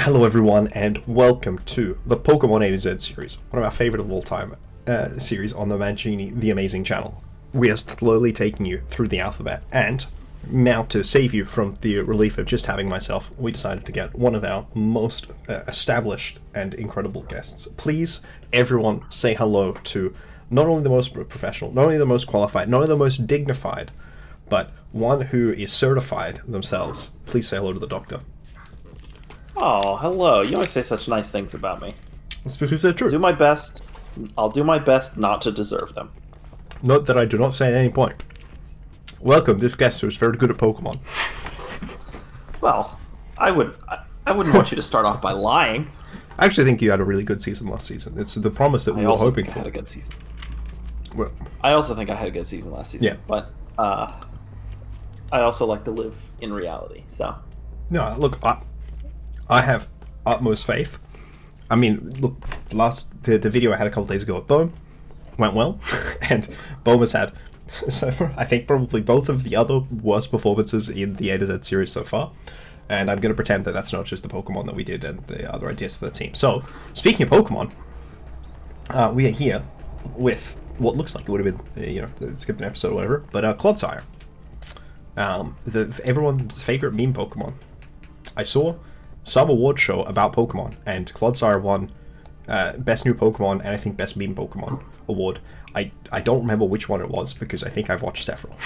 Hello everyone and welcome to the Pokemon A to Z series, one of our favorite of all time series on the Mancini The Amazing channel. We are slowly taking you through the alphabet, and now to save you from the relief of just having myself, we decided to get one of our most established and incredible guests. Please, everyone, say hello to not only the most professional, not only the most qualified, not only the most dignified, but one who is certified themselves. Please say hello to the doctor. Oh, hello. You always say such nice things about me. It's because they're true. Do my best. I'll do my best not to deserve them. Note that I do not say at any point. Welcome, this guest who is very good at Pokemon. Well, I wouldn't want you to start off by lying. I actually think you had a really good season last season. It's the promise that we were hoping for. I had a good season. Well, I also think I had a good season last season. Yeah. But I also like to live in reality, so. No, look, I have utmost faith. I mean, look, the video I had a couple days ago at Bohm went well, and Bohm has had, so I think, probably both of the other worst performances in the A to Z series so far, and I'm going to pretend that that's not just the Pokemon that we did and the other ideas for the team. So, speaking of Pokemon, we are here with what looks like it would have been, skipped an episode or whatever, but Clodsire. Everyone's favorite meme Pokemon. I saw some award show about Pokemon, and Clodsire won Best New Pokemon and I think Best Meme Pokemon award. I don't remember which one it was because I think I've watched several.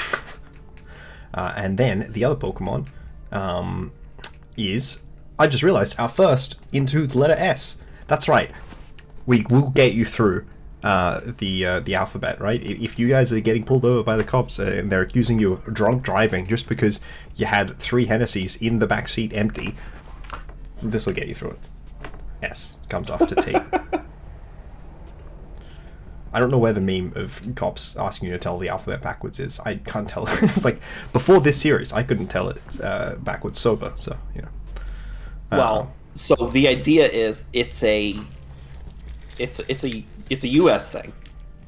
And then the other Pokemon is, I just realized, our first into the letter S. That's right. We will get you through the alphabet, right? If you guys are getting pulled over by the cops and they're accusing you of drunk driving just because you had 3 Hennessy's in the back seat empty, this will get you through it. S comes after T. I don't know where the meme of cops asking you to tell the alphabet backwards is. I can't tell. It's like, before this series, I couldn't tell it backwards sober, so, you know. Well, so the idea is it's a U.S. thing.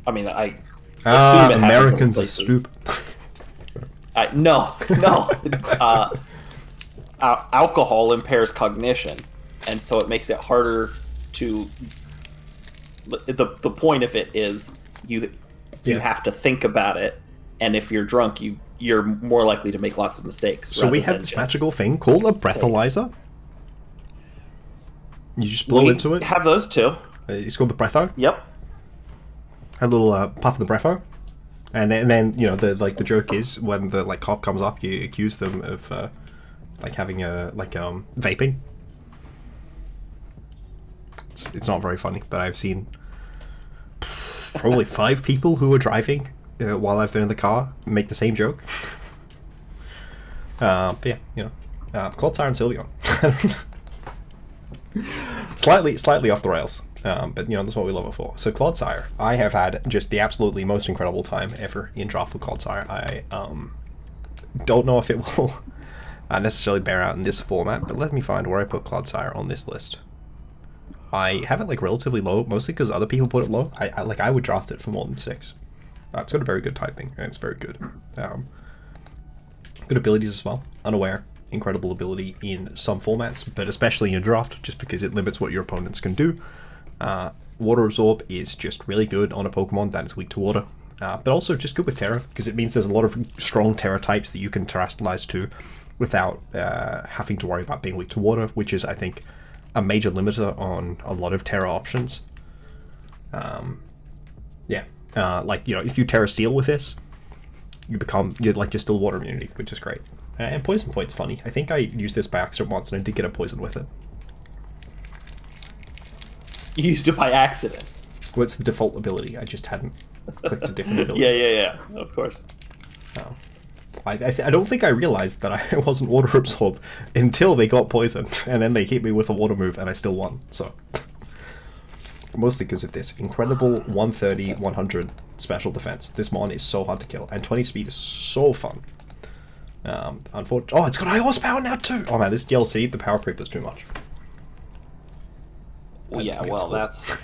I mean, I assume it Americans are stupid. No. Alcohol impairs cognition, and so it makes it harder to. The point of it is you have to think about it, and if you're drunk, you're more likely to make lots of mistakes. So we have this magical thing called a breathalyzer. You just blow into it. Have those too. It's called the breatho. Yep. A little puff of the breatho, and then the joke is when the cop comes up, you accuse them of having vaping. It's not very funny, but I've seen probably 5 people who were driving while I've been in the car make the same joke. But yeah, Clodsire and Sylveon. slightly off the rails. But that's what we love it for. So Clodsire, I have had just the absolutely most incredible time ever in draft with Clodsire. I don't know if it will necessarily bear out in this format, but let me find where I put Clodsire on this list. I have it relatively low, mostly because other people put it low. I would draft it for more than 6. It's got a very good typing, and it's very good. Good abilities as well. Unaware, incredible ability in some formats, but especially in draft, just because it limits what your opponents can do. Water Absorb is just really good on a Pokemon that is weak to water, but also just good with Terra, because it means there's a lot of strong Terra types that you can Terrastallize to without having to worry about being weak to water, which is, I think, a major limiter on a lot of Terra options. If you Terra Steel with this, you're still water immunity, which is great. And Poison Point's funny. I think I used this by accident once, and I did get a poison with it. You used it by accident. Well, it's the default ability. I just hadn't clicked a different ability. Yeah. Of course. I don't think I realized that I wasn't Water Absorb until they got poisoned, and then they hit me with a water move, and I still won. So, mostly because of this incredible 130, 100 special defense. This mon is so hard to kill, and 20 speed is so fun. Unfortunately, it's got high horsepower now too. Oh man, this DLC, the power creep is too much. Well, yeah, that's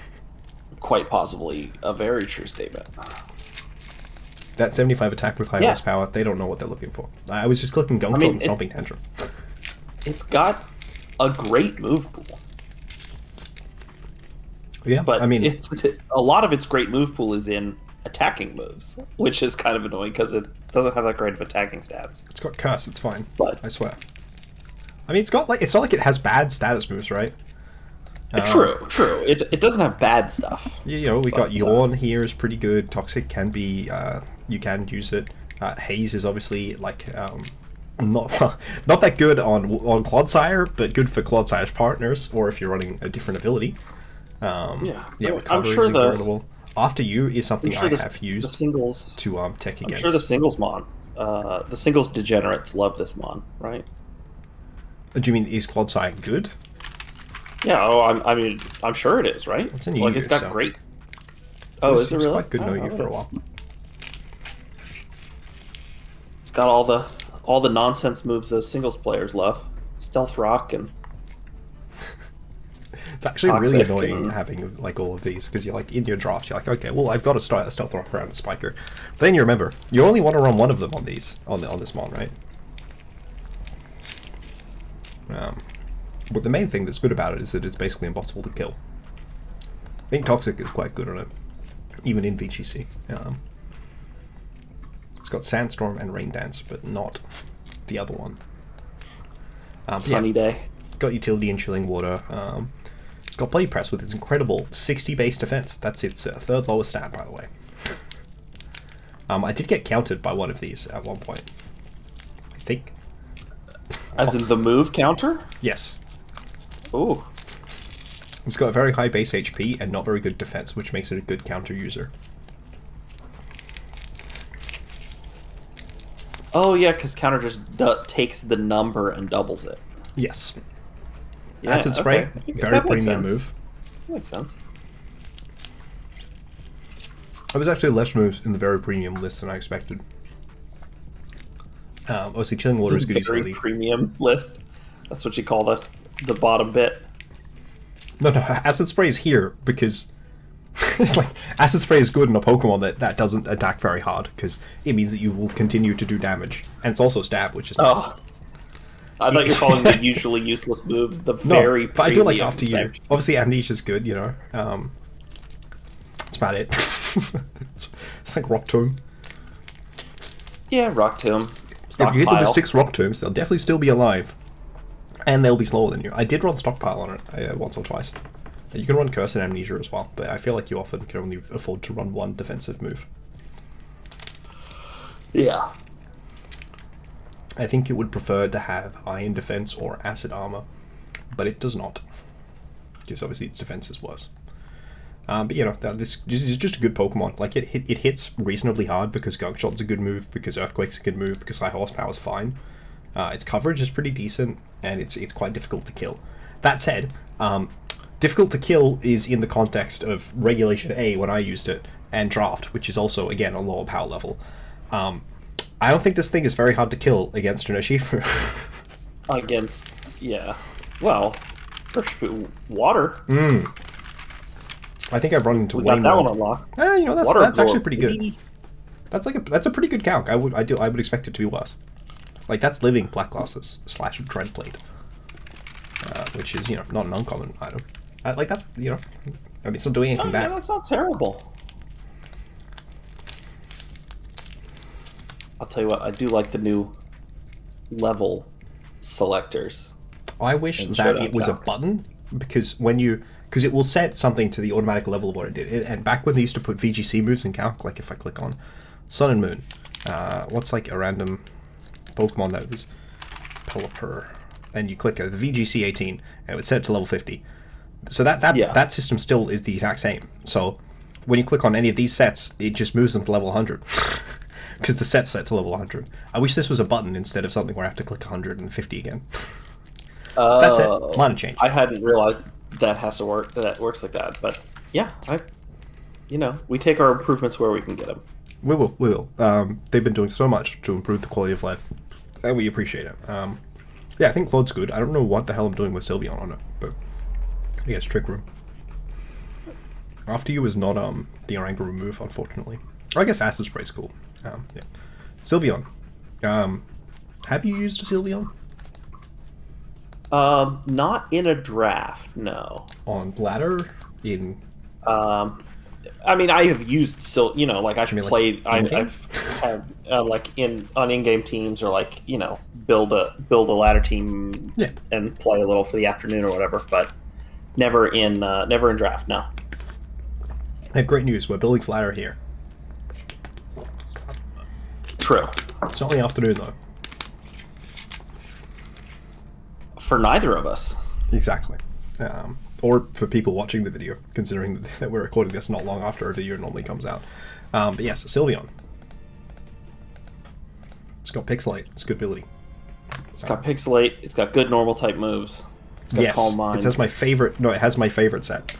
quite possibly a very true statement. That 75 attack with high horsepower, they don't know what they're looking for. I was just clicking Gunk and Stomping Tantrum. It's got a great move pool. Yeah, But I mean, it's a lot of its great move pool is in attacking moves, which is kind of annoying because it doesn't have that great of attacking stats. it's got curse. It's fine. But I swear. I mean, it's not like it has bad status moves, right? true. It doesn't have bad stuff. You know, we got Yawn here is pretty good. Toxic can be, you can use it. Haze is obviously like not that good on Clodsire, but good for Clodsire's partners, or if you're running a different ability. Yeah, recover is incredible. After You is something I have used singles to tech against. I'm sure the singles mon, the singles degenerates love this mon, right? Do you mean is Clodsire good? Yeah. Oh, I mean, I'm sure it is, right? It's a new like it's got great. Oh, is it really? Quite good knowing you for a while. It's got all the nonsense moves those singles players love. Stealth Rock and it's actually really annoying having like all of these because you're like in your draft, you're like, okay, well I've got to start a Stealth Rock around a Spiker. But then you remember you only want to run one of them on these on this mon, right? But the main thing that's good about it is that it's basically impossible to kill. I think Toxic is quite good on it, even in VGC. It's got Sandstorm and Rain Dance, but not the other one. Sunny Day. Got Utility and Chilling Water. It's got Bloody Press with its incredible 60 base defense. That's its third lowest stat, by the way. I did get countered by one of these at one point, I think. As in the move counter? Yes. Ooh. It's got very high base HP and not very good defense, which makes it a good counter user. Oh yeah, because counter just takes the number and doubles it. Yes. Yeah, Acid Spray, okay. very premium move. That makes sense. There was actually less moves in the very premium list than I expected. Obviously, Chilling Water is good utility. Premium list. That's what you call the bottom bit. No, Acid Spray is here because it's like Acid Spray is good in a Pokemon that doesn't attack very hard because it means that you will continue to do damage, and it's also stab, which is nice. Oh, I thought you were calling the usually useless moves the very. No, but I do like After You. section. Obviously, Amnesia is good. You know, that's about it. It's like Rock Tomb. Yeah, Rock Tomb. If you hit them with Stockpile. 6 Rock Tombs, they'll definitely still be alive. And they'll be slower than you. I did run Stockpile on it once or twice. You can run Curse and Amnesia as well, but I feel like you often can only afford to run one defensive move. Yeah. I think it would prefer to have Iron Defense or Acid Armor, but it does not. Because obviously its defense is worse. But you know, this is just a good Pokemon. Like it hits reasonably hard because Gunk Shot's a good move, because Earthquake's a good move, because High Horsepower's fine. Its coverage is pretty decent, and it's quite difficult to kill. That said, difficult to kill is in the context of Regulation A when I used it, and Draft, which is also again a lower power level. I don't think this thing is very hard to kill against an Urshifu. Yeah. Well, Urshifu Water. I think I've run into We way got that more. one unlocked. You know, Water that's actually Absorb, pretty good. baby. That's a pretty good calc. I would expect it to be worse. Like that's living Black Glasses / Dread Plate, which is not an uncommon item. Like that, I mean, it's not doing anything bad. Yeah, that's not terrible. I'll tell you what, I do like the new level selectors. I wish that it was a button because because it will set something to the automatic level of what it did. And back when they used to put VGC moves in calc, like if I click on Sun and Moon, what's like a random Pokemon that was Pelipper, and you click the VGC 18, and it would set it to level 50. So that system still is the exact same. So when you click on any of these sets, it just moves them to level 100. Because the set's set to level 100. I wish this was a button instead of something where I have to click 150 again. That's it. Minor change. I hadn't realized that has to work. That works like that. But yeah, we take our improvements where we can get them. We will. They've been doing so much to improve the quality of life, and we appreciate it. Yeah, I think Cloud's good. I don't know what the hell I'm doing with Sylveon on it, but I guess Trick Room. After You is not the Oranguru move, unfortunately. Or I guess Acid Spray's cool. Yeah. Sylveon. Have you used a Sylveon? Not in a draft, no. On ladder, in I mean, I have used like I've mean, like, played. in-game? I've had like on in-game teams or like build a ladder team Yeah. and play a little for the afternoon or whatever, but never in draft. No. I have great news. We're building flatter here. True. It's not in the afternoon though. For neither of us. Exactly. Or for people watching the video, considering that we're recording this not long after a video normally comes out. But yes, Sylveon. It's got Pixilate. It's good ability. It's got Pixilate. It's got good normal type moves. It's got Calm Mind. It has my favorite. No, it has my favorite set.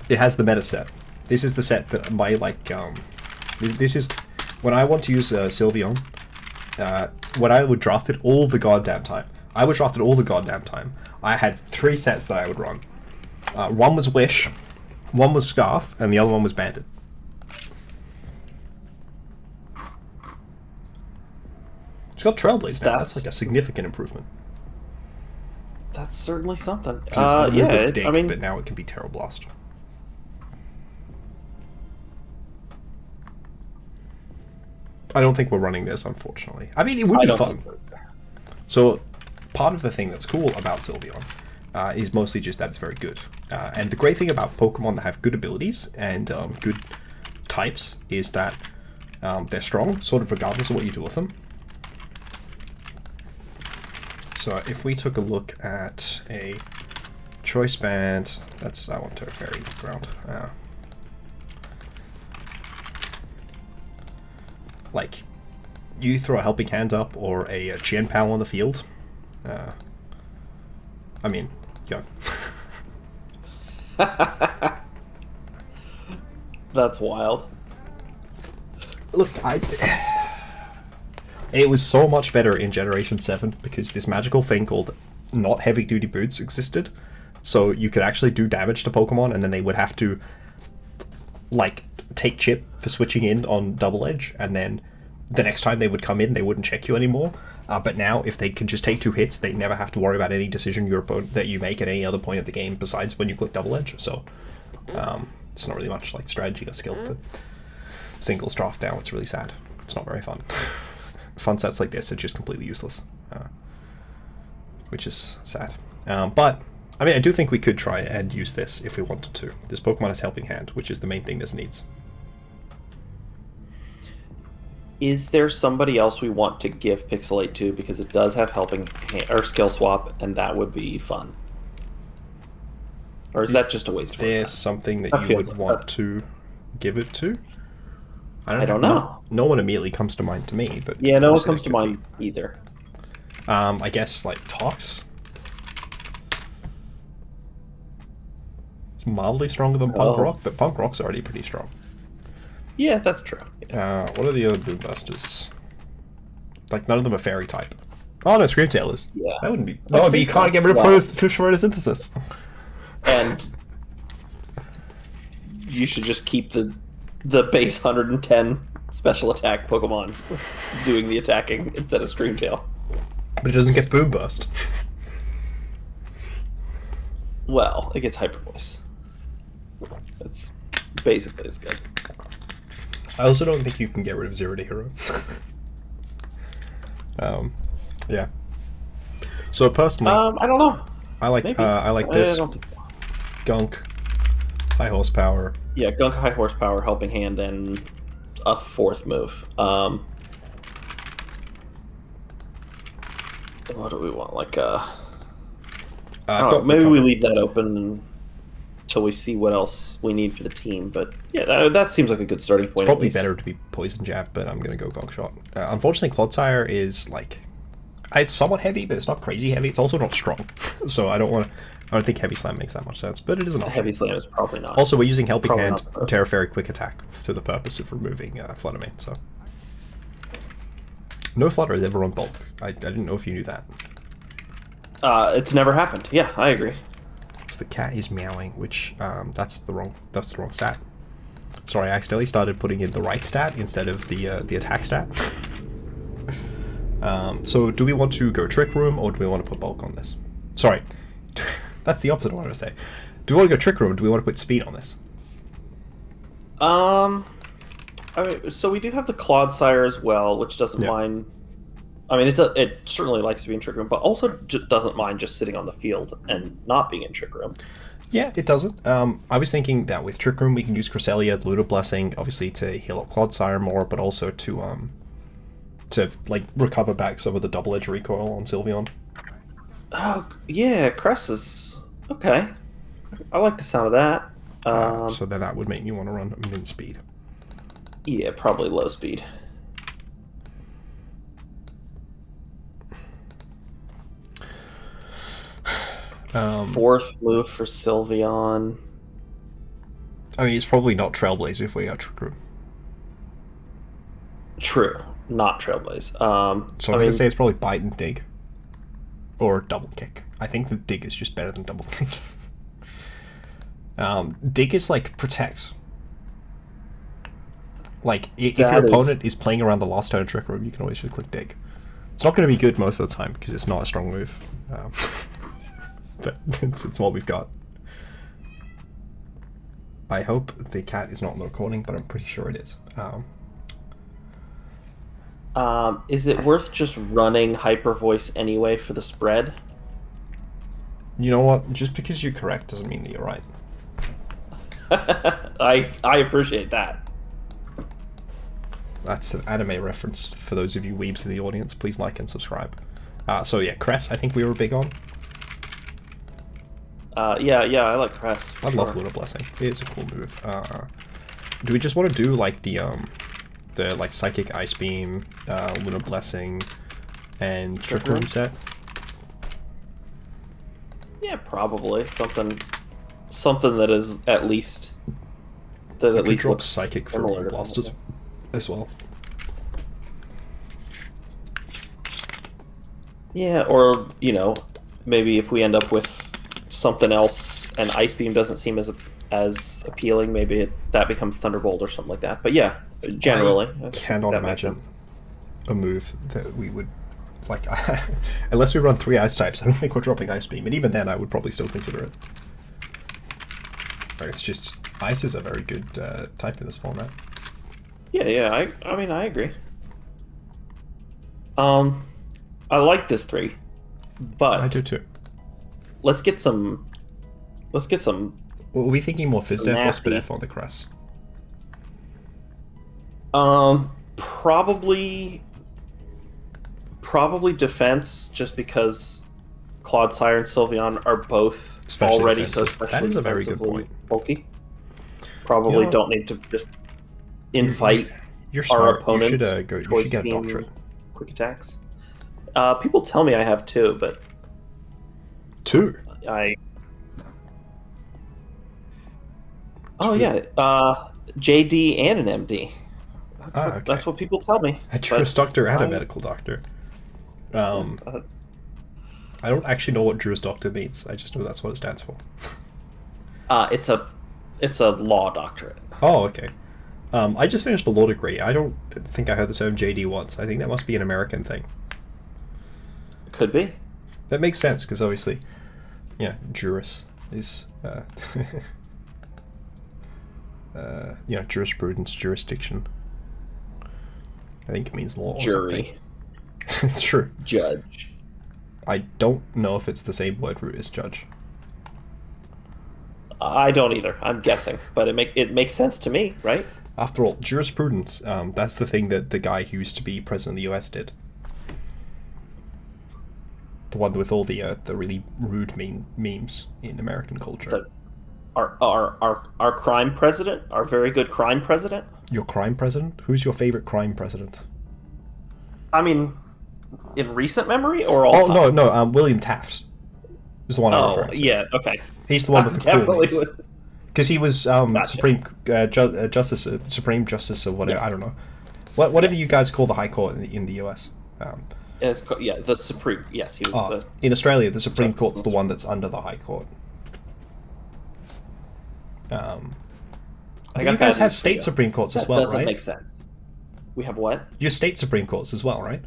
It has the meta set. This is the set that my This is when I want to use Sylveon. When I would draft it all the goddamn time. I would draft it all the goddamn time. I had 3 sets that I would run. One was Wish, one was Scarf, and the other one was Bandit. It's got Trailblaze now. That's like a significant improvement. That's certainly something. Dig, I mean, but now it can be Terror Blast. I don't think we're running this, unfortunately. I mean, it would be fun. So, part of the thing that's cool about Sylveon is mostly just that it's very good. And the great thing about Pokemon that have good abilities and good types is that they're strong, sort of regardless of what you do with them. So if we took a look at a Choice Band, I want to Fairy Ground. Like, you throw a Helping Hand up or a Chien-Pao on the field. I mean, yeah. That's wild. Look, it was so much better in Generation 7 because this magical thing called not heavy-duty boots existed. So you could actually do damage to Pokemon and then they would have to, like, take chip for switching in on Double Edge, and then the next time they would come in, they wouldn't check you anymore. But now, if they can just take 2 hits, they never have to worry about any decision that you make at any other point of the game besides when you click Double Edge. So it's not really much like strategy or skill to singles draft now. It's really sad. It's not very fun. Fun sets like this are just completely useless, which is sad. But I mean, I do think we could try and use this if we wanted to. This Pokemon has Helping Hand, which is the main thing this needs. Is there somebody else we want to give Pixilate to, because it does have Helping Hand or Skill Swap, and that would be fun? Or is that just a waste of time? There's something that you would want to give it to? I don't know. No one immediately comes to mind to me, but yeah, no one comes to mind either. I guess like Tox. It's mildly stronger than Punk Rock, but Punk Rock's already pretty strong. Yeah, that's true. Yeah. What are the other Boombusters? Like, none of them are Fairy type. Oh no, Screamtail is. Yeah. That wouldn't be. No, but you can't get rid of photosynthesis. And you should just keep the base 110 special attack Pokemon doing the attacking instead of Screamtail. But it doesn't get Boom Burst. Well, it gets Hyper Voice. That's basically as good. I also don't think you can get rid of Zero to Hero. Yeah. So personally, I don't know. I like this. I don't think so. Gunk, High Horsepower. Yeah, Gunk, High Horsepower, Helping Hand, and a 4th move. What do we want? Like I don't know, maybe we leave that open until we see what else we need for the team. But yeah, that seems like a good starting point. It's probably better to be Poison Jab, but I'm going to go Gunk Shot. Unfortunately, Clodsire is like... It's somewhat heavy, but it's not crazy heavy. It's also not strong. So I don't think Heavy Slam makes that much sense, but it is an option. Heavy Slam is probably not. Also, we're using Helping Hand, Terra Fairy Quick Attack for the purpose of removing Fluttermane, so... No Flutter is ever on bulk. I didn't know if you knew that. It's never happened. Yeah, I agree. So the cat is meowing, which that's the wrong stat. Sorry, I accidentally started putting in the right stat instead of the attack stat. So do we want to go Trick Room or do we want to put bulk on this? Sorry, that's the opposite of what I was going to say. Do we want to go Trick Room or do we want to put speed on this? Um, I mean, so we do have the Clodsire as well, which doesn't Yeah. mind. I mean, it certainly likes to be in Trick Room, but also doesn't mind just sitting on the field and not being in Trick Room. Yeah, it doesn't. I was thinking that with Trick Room we can use Cresselia, Lunar Blessing, obviously to heal up Clodsire more, but also to like recover back some of the double edge recoil on Sylveon. Oh yeah, Cress is okay. I like the sound of that. So then that would make me want to run min speed. Yeah, probably low speed. Fourth move for Sylveon. I mean, it's probably not Trailblaze if we are Trick Room. True, not Trailblaze. So I'm going to say it's probably Bite and Dig. Or Double Kick. I think the Dig is just better than Double Kick. Dig is like Protect. Like, if your opponent is playing around the last turn of Trick Room, you can always just click Dig. It's not going to be good most of the time, because it's not a strong move. But it's what we've got. I hope the cat is not on the recording, but I'm pretty sure it is. Is it worth just running Hyper Voice anyway for the spread? You know what? Just because you're correct doesn't mean that you're right. I appreciate that. That's an anime reference for those of you weebs in the audience. Please like and subscribe. So yeah, Cress, I think we were big on. Yeah, I like Cress. I love Lunar Blessing. It is a cool move. Do we just want to do like the like Psychic Ice Beam, Lunar Blessing, and Trick Room set? Yeah, probably something that is at least looks Psychic for Roll Blasters as well. Yeah, or maybe if we end up with something else and Ice Beam doesn't seem as appealing, maybe that becomes Thunderbolt or something like that. But yeah, generally, I cannot imagine a move that we would like unless we run 3 ice types. I don't think we're dropping Ice Beam, and even then I would probably still consider it. It's just ice is a very good type in this format. Yeah, I mean I agree. I like this 3, but I do too. Let's get some. Well, are we thinking more Fizdef or Spadef on the Cress? Probably defense, just because Clodsire and Sylveon are both already defensive. so specially that is a very good point. Bulky. Probably don't need to just invite You're our smart. opponents. You should get a doctorate. Quick attacks. People tell me I have 2, but 2. Oh yeah, JD and an MD. Okay. That's what people tell me. A Juris Doctor and a Medical Doctor. I don't actually know what Juris Doctor means. I just know that's what it stands for. It's a law doctorate. Oh, okay. I just finished a law degree. I don't think I heard the term JD once. I think that must be an American thing. Could be. That makes sense, because obviously, Juris is, jurisprudence, jurisdiction. I think it means law or Jury. something. It's true. Judge. I don't know if it's the same word root as judge. I don't either. I'm guessing, but it makes sense to me, right? After all, jurisprudence, that's the thing that the guy who used to be president of the US did. The one with all the really rude memes in American culture. Our crime president? Our very good crime president? Your crime president? Who's your favorite crime president? I mean, in recent memory or all time? Oh, no, William Taft is the one I'm referring to. Yeah, okay. He's the one with the definitely cool because he was Gotcha. Supreme Justice or whatever. Yes. I don't know. Whatever you guys call the High Court in the US. The Supreme. Yes, he was. In Australia, the Supreme Justice Court's the one that's under the High Court. You guys have state Supreme Courts as well, right? That doesn't make sense. We have what? Your state Supreme Courts as well, right?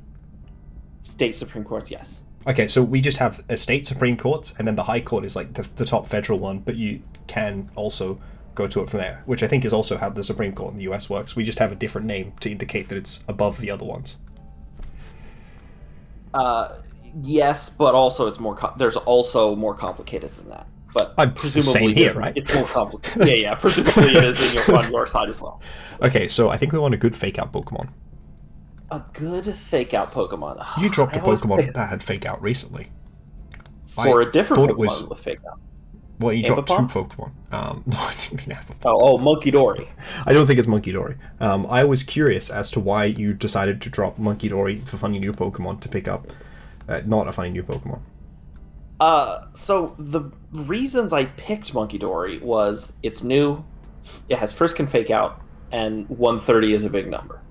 State Supreme Courts, yes. Okay, so we just have a state Supreme Courts, and then the High Court is like the top federal one, but you can also go to it from there, which I think is also how the Supreme Court in the US works. We just have a different name to indicate that it's above the other ones. Yes, but also it's more. There's also more complicated than that. But presumably here, right? It's more complicated. Yeah. Presumably it is on your side as well. Okay, so I think we want a good fake out Pokemon. A good fake out Pokemon. You dropped a Pokemon that had fake out recently. For a different Pokemon with fake out. Well, you dropped 2 Pokemon. No, I didn't mean Ambipom. Oh, Monkey Dory. I don't think it's Monkey Dory. I was curious as to why you decided to drop Monkey Dory for funny new Pokemon to pick up not a funny new Pokemon. So the reasons I picked Monkey Dory was it's new, it has Frisk and Fake Out, and 130 is a big number.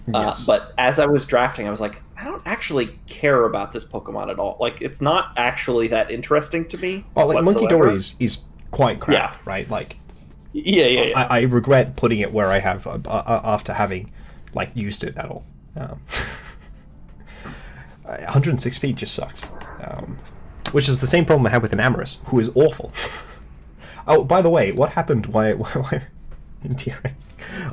Yes. But as I was drafting, I was like, I don't actually care about this Pokemon at all. Like, it's not actually that interesting to me. Well, like, Monkey Dory is quite crap, right? Like, yeah. I regret putting it where I have after having, like, used it at all. 106 speed just sucks. Which is the same problem I had with an Amorous, who is awful. Oh, by the way, what happened? Why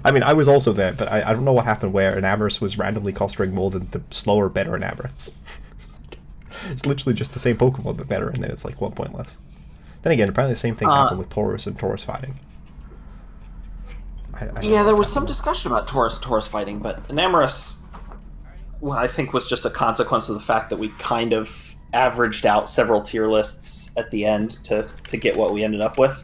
I mean, I was also there, but I don't know what happened where an Amorous was randomly costing more than the slower, better Amorous. It's literally just the same Pokemon, but better, and then it's like 1 point less. Then again, apparently the same thing happened with Taurus and Taurus fighting. There was some discussion about Taurus fighting, but an Amorous, well, I think, was just a consequence of the fact that we kind of averaged out several tier lists at the end to get what we ended up with.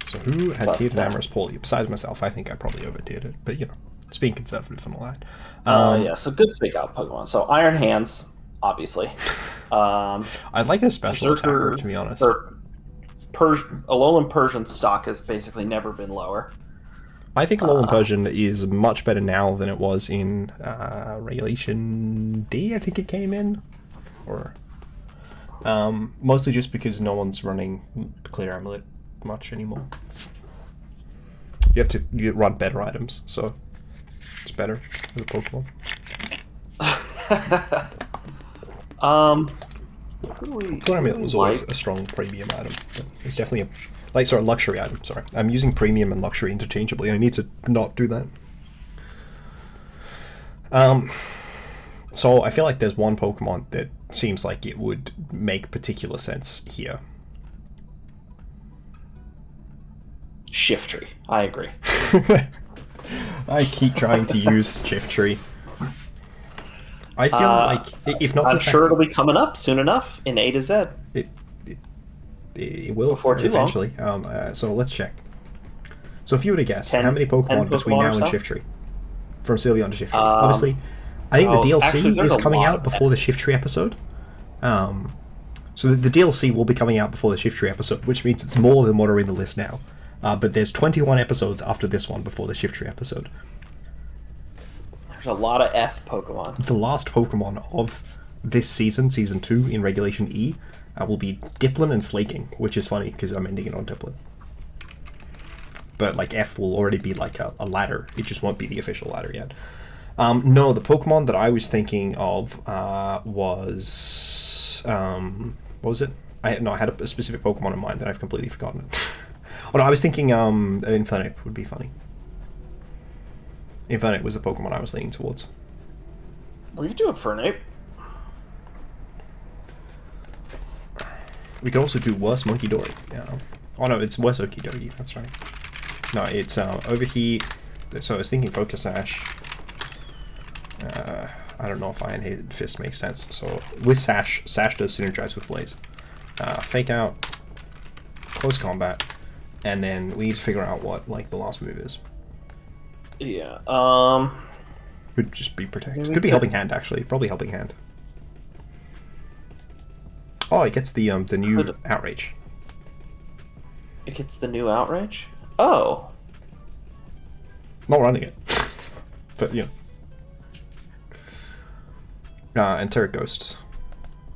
So who had tiered an Amorous poorly? Besides myself, I think I probably over-tiered it, but, you know, it's being conservative and all that. So good fake out Pokemon. So Iron Hands, obviously. I'd like a special attacker, to be honest. Alolan Persian stock has basically never been lower. I think Alolan Persian is much better now than it was in Regulation D, I think it came in. Or mostly just because no one's running Clear Amulet much anymore. You run better items, so it's better as a Pokemon. Clear Amulet was always a strong premium item. It's definitely a luxury item. Sorry, I'm using premium and luxury interchangeably. I need to not do that. So I feel like there's one Pokemon that seems like it would make particular sense here. Shiftry. I agree. I keep trying to use Shiftry. I feel like, if not, I'm sure it'll be coming up soon enough in A to Z. It will before too eventually. So let's check. So if you were to guess, how many Pokemon between now and Shiftry? From Sylveon to Shiftry. Obviously, I think the DLC is coming out before the Shiftry episode. So the DLC will be coming out before the Shiftry episode, which means it's more than what are in the list now. But there's 21 episodes after this one before the Shiftry episode. There's a lot of S Pokemon. The last Pokemon of this season, Season 2, in Regulation E, will be Dipplin and Slaking, which is funny because I'm ending it on Dipplin. But like F will already be like a ladder. It just won't be the official ladder yet. No, the Pokemon that I was thinking of was... what was it? I had a specific Pokemon in mind that I've completely forgotten it. Oh no, I was thinking Infernape would be funny. Infernape was the Pokemon I was leaning towards. What are you doing, Infernape? We could also do worse Monkey Dory. Yeah. Oh no, it's worse Okie Dokie, that's right. No, it's Overheat. So I was thinking Focus Sash. I don't know if Iron Fist makes sense. So with Sash does synergize with Blaze. Fake Out, Close Combat, and then we need to figure out what like the last move is. Yeah. Could just be Protect. Could be Helping Hand actually. Probably Helping Hand. Oh, it gets the new Outrage. It gets the new Outrage? Oh. Not running it. But yeah. And Terra Ghosts.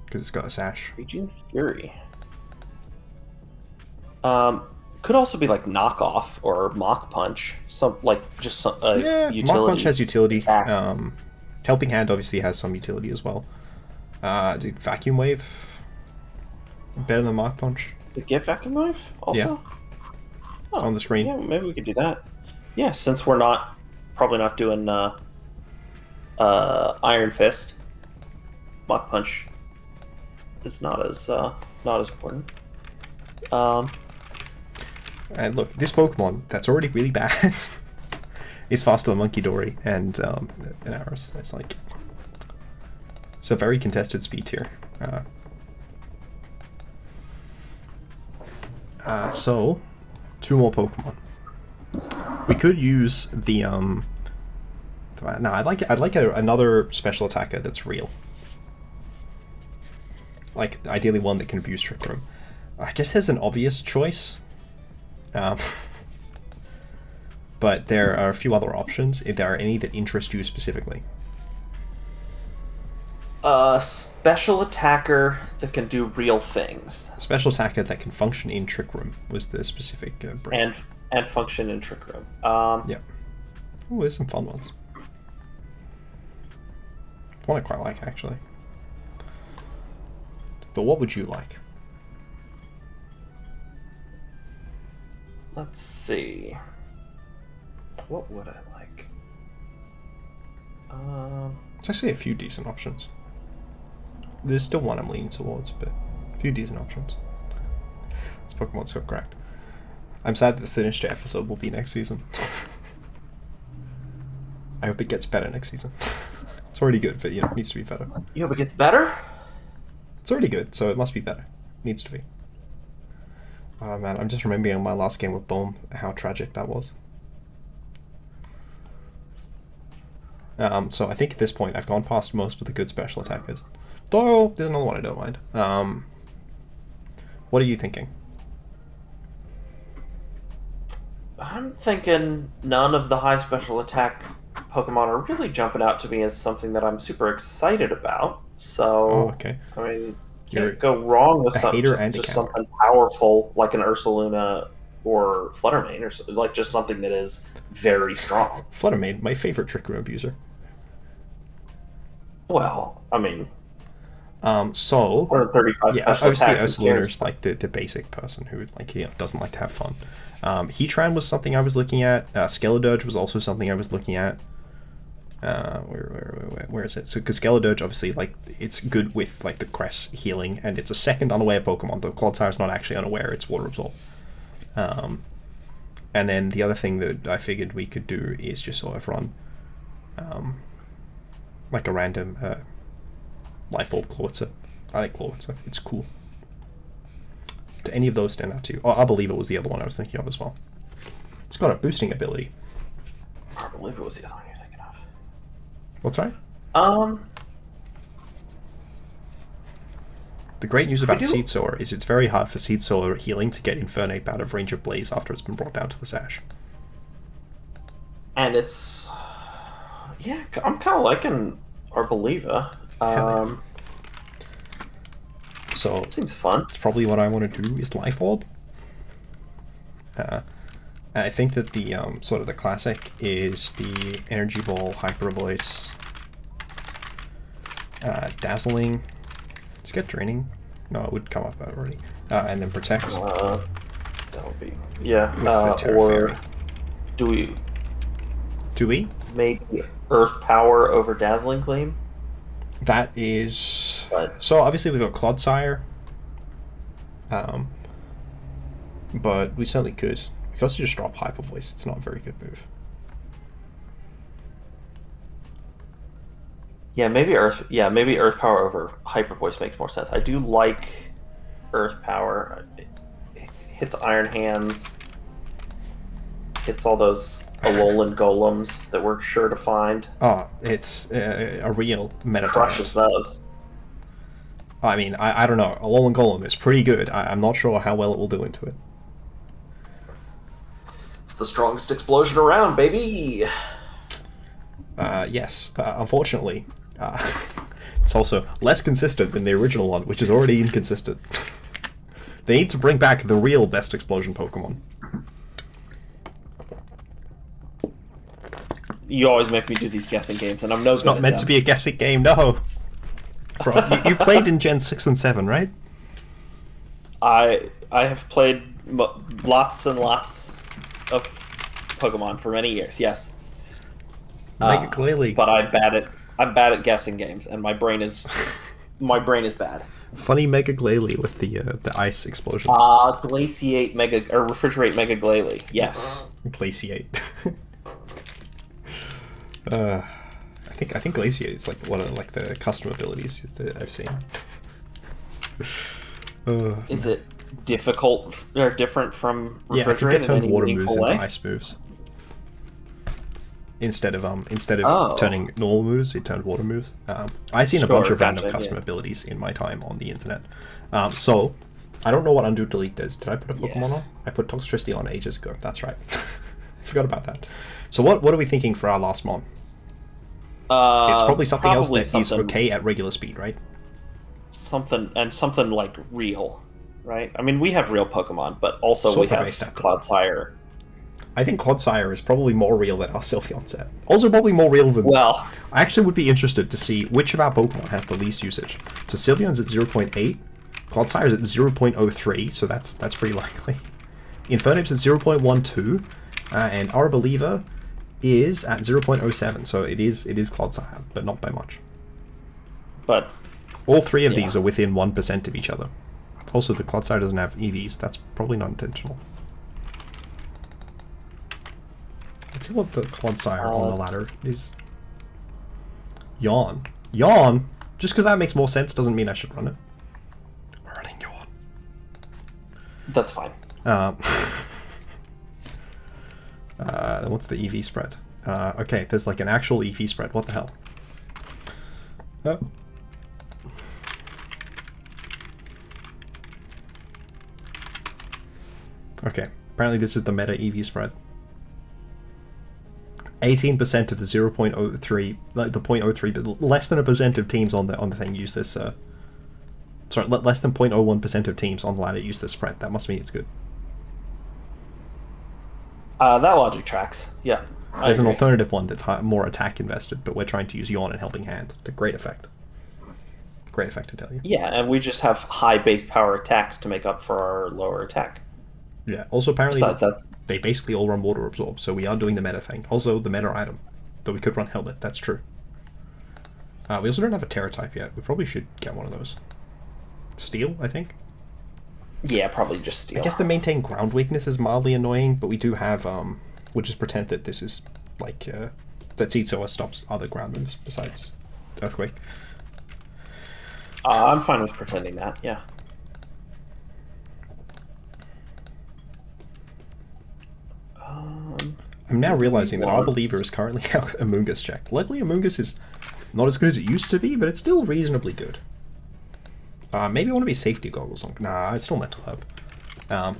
Because it's got a Sash. Raging Fury. Could also be like Knockoff or Mach Punch. Utility. Mach Punch has utility. Helping Hand obviously has some utility as well. Vacuum Wave better than Mach Punch? Did it get Vacuum Wave also? Yeah. It's on the screen. Yeah, maybe we could do that. Yeah, since we're probably not doing Iron Fist, Mach Punch is not as important. And look, this Pokemon that's already really bad is faster than Monkey Dory and ours. It's like it's a very contested speed tier. So 2 more Pokemon. We could use the no, I'd like another special attacker that's real. Like ideally one that can abuse Trick Room. I guess there's an obvious choice. But there are a few other options. If there are any that interest you specifically. Special attacker that can do real things. Special attacker that can function in Trick Room was the specific brief. And function in Trick Room. Yeah. Oh, there's some fun ones. One I quite like, actually. But what would you like? Let's see. What would I like? There's actually a few decent options. There's still one I'm leaning towards, but a few decent options. This Pokemon's so cracked. I'm sad that the Sinister episode will be next season. I hope it gets better next season. It's already good, but it needs to be better. You hope it gets better? It's already good, so it must be better. Needs to be. Oh man, I'm just remembering my last game with Boom, how tragic that was. So I think at this point I've gone past most of the good special attackers. Though, there's another one I don't mind. What are you thinking? I'm thinking none of the high special attack Pokemon are really jumping out to me as something that I'm super excited about. So, okay. I mean, can't go wrong with something powerful like an Ursaluna or Fluttermane, or like just something that is very strong. Fluttermane, my favorite Trick Room abuser. Well, I mean, so 135. Yeah, obviously Ursaluna's like the basic person who doesn't like to have fun. Heatran was something I was looking at. Skeledirge was also something I was looking at. Where is it? So, because Skeledirge, obviously, like, it's good with, like, the Crest healing, and it's a second unaware Pokemon, though Clodsire's not actually unaware, it's Water Absorb. And then the other thing that I figured we could do is just sort of run, like, a random, Life Orb Clodser. I like Clodser, it's cool. Do any of those stand out to you? Oh, I believe it was the other one I was thinking of as well. It's got a boosting ability. I believe it was the other one you're thinking of. What's right? The great news about Seed Sower is it's very hard for Seed Sower healing to get Infernape out of range of Blaze after it's been brought down to the Sash. And it's... Yeah, I'm kind of liking Arboliva. So it seems fun. It's probably what I want to do is Life Orb. I think that the sort of the classic is the Energy Ball, Hyper Voice, Dazzling. Let's get Draining. No, it would come up already. And then Protect. That would be with the Terra Fairy. Do we maybe Earth Power over Dazzling Gleam? That is... So obviously we've got Clodsire. But we certainly could. We could also just drop Hyper Voice. It's not a very good move. Yeah, maybe Earth Power over Hyper Voice makes more sense. I do like Earth Power. It hits Iron Hands. Hits all those Alolan Golems that we're sure to find. Oh, it's a real meta. Crushes those. I mean, I don't know. Alolan Golem is pretty good. I'm not sure how well it will do into it. It's the strongest explosion around, baby! Yes. Unfortunately, it's also less consistent than the original one, which is already inconsistent. They need to bring back the real best explosion Pokemon. You always make me do these guessing games, and I'm no good at them. It's not meant to be a guessing game, no. You played in Gen 6 and 7, right? I have played lots and lots of Pokemon for many years. Yes. Mega Glalie. But I'm bad at guessing games, and my brain is bad. Funny Mega Glalie with the ice explosion. Glaciate Mega or Refrigerate Mega Glalie. Yes. Glaciate. I think Glaciate is like one of like the custom abilities that I've seen. Is it difficult or different from Refrigerate? Yeah, I think it turned water moves way? into ice moves. Instead of turning normal moves, it turned water moves. I've seen a bunch of random custom abilities in my time on the internet. So, I don't know what undo delete does. Did I put a Pokemon on? I put Toxtricity on ages ago. That's right. Forgot about that. So what are we thinking for our last mon? It's probably something else that is okay at regular speed, right? Something like real, right? I mean, we have real Pokemon, but also we have Clodsire. I think Clodsire is probably more real than our Sylveon set. Also probably more real than... Well... I actually would be interested to see which of our Pokemon has the least usage. So Sylveon's at 0.8, Clodsire's at 0.03, so that's pretty likely. Infernape's at 0.12, and Arboliva is at 0.07, so it is Clodsire, but not by much. But... all three of these are within 1% of each other. Also, the Clodsire doesn't have EVs. That's probably not intentional. Let's see what the Clodsire on the ladder is. Yawn. Yawn? Just because that makes more sense doesn't mean I should run it. We're running Yawn. That's fine. What's the EV spread? Okay, there's like an actual EV spread. What the hell? Oh. Okay, apparently this is the meta EV spread. 18% of the 0.03, like the 0.03, but less than a percent of teams on the thing use this. Sorry, less than 0.01% of teams on the ladder use this spread. That must mean it's good. That logic tracks. Yeah. There's an alternative one that's more attack invested, but we're trying to use Yawn and Helping Hand to great effect. Great effect, I tell you. Yeah, and we just have high base power attacks to make up for our lower attack. Yeah, also apparently they basically all run Water Absorb, so we are doing the meta thing. Also, the meta item, though we could run Helmet, that's true. We also don't have a Terra type yet. We probably should get one of those. Steel, I think? Yeah, probably just Steel. I guess the maintain ground weakness is mildly annoying, but we do have, we'll just pretend that this is, like, that Seedsower stops other ground moves besides Earthquake. I'm fine with pretending that, yeah. I'm now realizing that Arboliva is currently out Amoonguss check. Luckily, Amoonguss is not as good as it used to be, but it's still reasonably good. Maybe I want to be safety goggles on. Nah, it's still mental herb.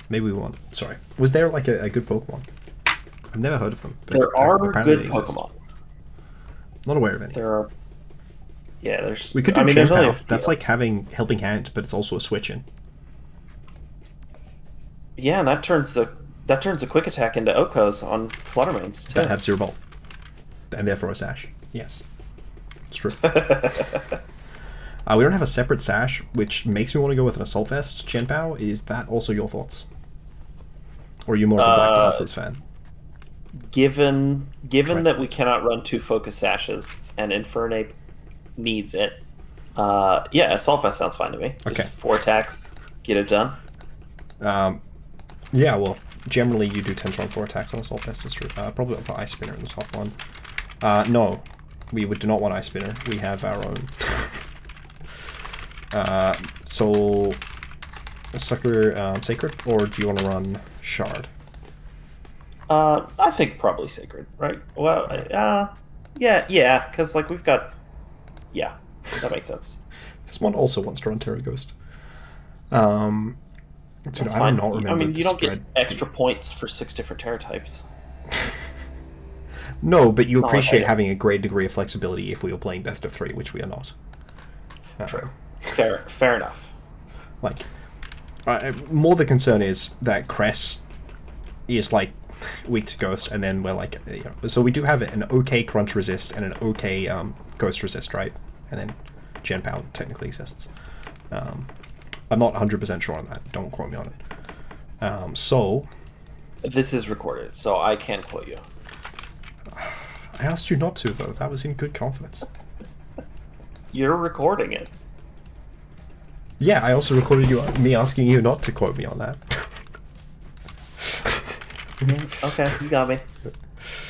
Maybe we want. Sorry, was there like a good Pokemon? I've never heard of them. But there are good Pokemon. Not aware of any. There are. Yeah, there's. We could do Chien-Pao. That's like having Helping Hand, but it's also a switch in. Yeah, and that turns a quick attack into Okos on Fluttermanes too. That have Zero Bolt, and therefore a Sash. Yes, it's true. We don't have a separate Sash, which makes me want to go with an Assault Vest. Chien-Pao, is that also your thoughts? Or are you more of a Black Glasses fan? Given that we cannot run 2 Focus Sashes and Infernape needs it, yeah, Assault Vest sounds fine to me. Okay. Just 4 attacks, get it done. Yeah, well, generally you do tend to run 4 attacks on Assault Vest, is true. Probably I'll put Ice Spinner in the top one. No, we do not want Ice Spinner. We have our own. So, Sucker Sacred, or do you want to run Shard? I think probably Sacred, right? Well, yeah, because like we've got, yeah, that makes sense. This one also wants to run Terra Ghost. Dude, I do not remember. I mean, you don't get extra points for 6 different Terra types. No, but you appreciate having a great degree of flexibility if we were playing best of 3, which we are not. True. Fair enough. Like, more the concern is that Cress is like weak to Ghost, and then we're like, you know, so we do have an okay Crunch resist and an okay Ghost resist, right? And then Chien-Pao technically exists. I'm not 100% sure on that. Don't quote me on it. So This is recorded, so I can quote you. I asked you not to, though. That was in good confidence. You're recording it. Yeah, I also recorded me asking you not to quote me on that. Okay, you got me.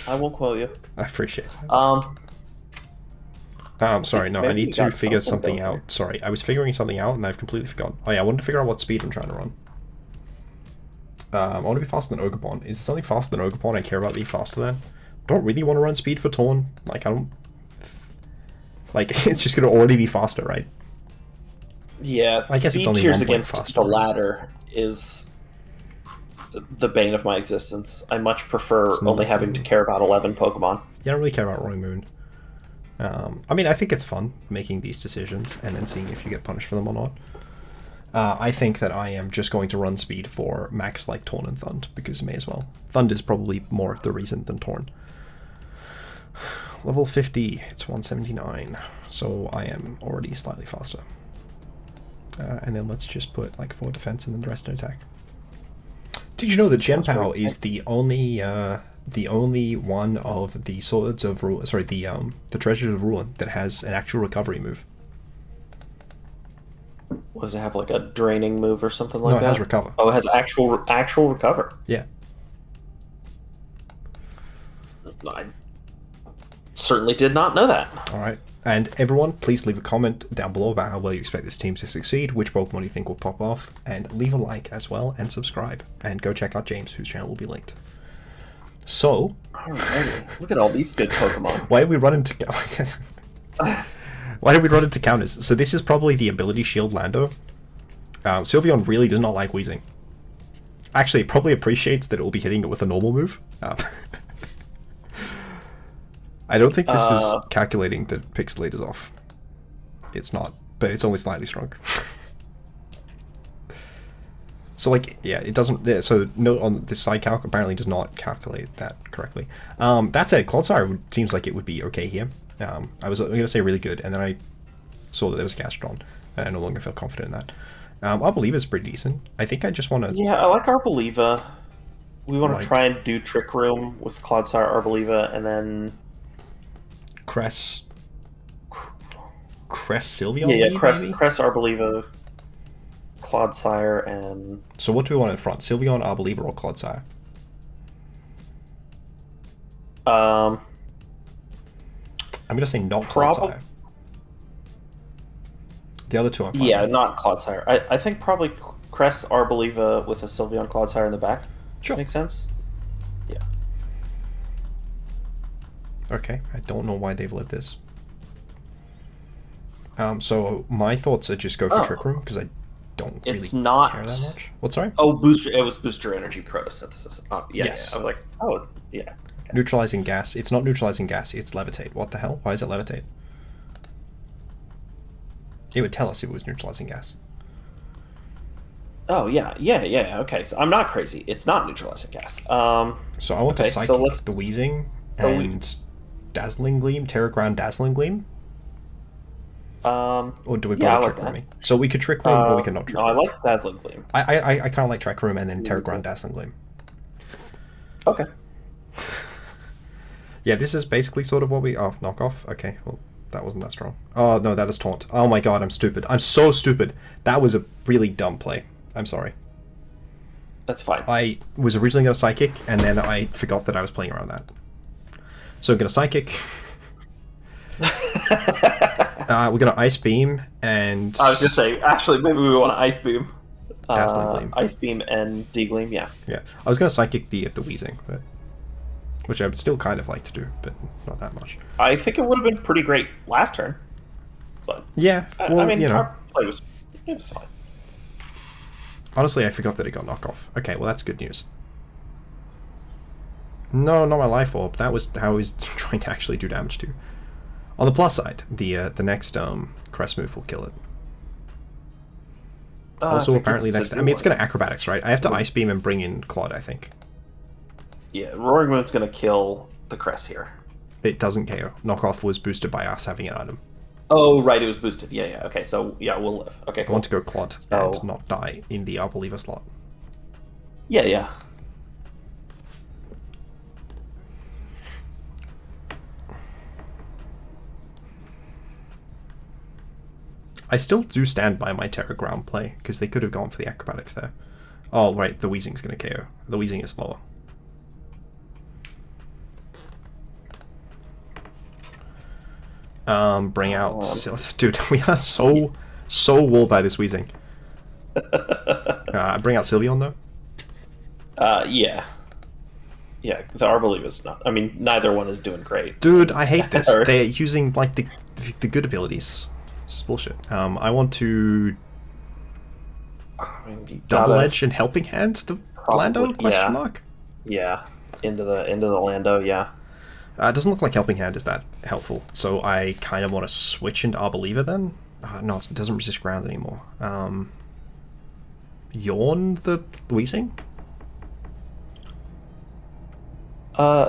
I won't quote you. I appreciate that. Sorry, no, I need to figure something out. Sorry, I was figuring something out and I've completely forgotten. Oh yeah, I wanted to figure out what speed I'm trying to run. I want to be faster than Ogerpon. Is there something faster than Ogerpon I care about being faster than? I don't really want to run speed for Torn. Like, I don't... Like, it's just going to already be faster, right? Yeah, I guess speed it's only tiers 1 point against faster. the ladder is the bane of my existence. I much prefer only having to care about 11 Pokemon. Yeah, I don't really care about Roy Moon. I mean, I think it's fun making these decisions and then seeing if you get punished for them or not. I think that I am just going to run speed for max like Torn and Thund, because may as well. Thund is probably more the reason than Torn. Level 50, it's 179, so I am already slightly faster. And then let's just put like 4 defense and then the rest in attack. Did you know that Genpao is the only one of the Swords of Ruin, sorry, the Treasures of Ruin that has an actual recovery move? Does it have like a draining move or something like that? No, it has recover. Oh, it has actual recover. Yeah. I certainly did not know that. Alright. And everyone, please leave a comment down below about how well you expect this team to succeed, which Pokemon you think will pop off, and leave a like as well, and subscribe. And go check out James, whose channel will be linked. So... Alrighty. Look at all these good Pokemon. Why did we run into... Why did we run into counters? So this is probably the Ability Shield Lando. Sylveon really does not like wheezing. Actually, it probably appreciates that it will be hitting it with a normal move. I don't think this is calculating that Pixilate is off. It's not, but it's only slightly strong. So like, yeah, it doesn't, so note on this side calc apparently does not calculate that correctly. That said, Clodsire seems like it would be okay here. I was going to say really good, and then I saw that there was Gastrodon, and I no longer feel confident in that. Arboliva is pretty decent. I think I just want to... Yeah, I like Arboliva. We want to try and do Trick Room with Clodsire, Arboliva, and then... Cress Sylveon? Yeah, Cress, Arboliva, Clodsire, and... So what do we want in front? Sylveon, Arboliva, or Clodsire? I'm going to say not Clodsire. The other two I'm fine with. Not Clodsire. I think probably Cress, Arboliva with a Sylveon Clodsire in the back. Sure. Makes sense? Yeah. Okay, I don't know why they've let this. So my thoughts are just go for Trick Room, because I don't really care that much. What, sorry? Oh, it was Booster Energy Photosynthesis. Yes. Yeah. I was like, oh, it's... Yeah. Okay. Neutralizing gas. It's not neutralizing gas, it's levitate. What the hell? Why is it levitate? It would tell us if it was neutralizing gas. Oh, yeah, okay. So I'm not crazy. It's not neutralizing gas. So I want to Psychic the Wheezing and Dazzling Gleam, Terra Ground Dazzling Gleam? Or do we bother Trick Rooming? So we could Trick Room or we could not Trick Room. No, I like Dazzling Gleam. I kind of like Trick Room and then Terra Ground Dazzling Gleam. Okay. Yeah, this is basically sort of what we... Oh, knockoff? Okay, well, that wasn't that strong. Oh, no, that is taunt. Oh my god, I'm stupid. I'm so stupid. That was a really dumb play. I'm sorry. That's fine. I was originally going to Psychic, and then I forgot that I was playing around that. So I'm going to Psychic. We're going to Ice Beam, and... I was going to say, actually, maybe we want to Ice Beam. Dazzling Gleam. Ice Beam and D-Gleam, yeah. Yeah, I was going to Psychic the Wheezing, but... Which I would still kind of like to do, but not that much. I think it would have been pretty great last turn. But yeah, well, I mean, you know. our play was fine. Honestly, I forgot that it got knockoff. Okay, well, that's good news. No, not my Life Orb. That was how I was trying to actually do damage to. On the plus side, the next Crest move will kill it. Also, apparently next... I mean, it's going to Acrobatics, right? I have to Ice Beam and bring in Clod, I think. Yeah, Roaring Moon's going to kill the Crest here. It doesn't KO. Knockoff was boosted by us having an item. Oh, right, it was boosted. Yeah, okay, so, yeah, we'll live. Okay, cool. I want to go Clod and not die in the Arboliva slot. Yeah. I still do stand by my Terra ground play, because they could have gone for the acrobatics there. Oh, right, the Weezing's going to KO. The Weezing is slower. Bring out... Dude, we are so walled by this Weezing. Bring out Sylveon, though? Yeah. Yeah, the Arbolive is not... I mean, neither one is doing great. Dude, I hate this. They're using, like, the good abilities. It's bullshit. I want to... Double Edge and Helping Hand the Lando? Question mark? Yeah. Into the Lando, yeah. It doesn't look like Helping Hand is that helpful, so I kind of want to switch into Arbolive then. No, it doesn't resist ground anymore. Yawn the Weezing?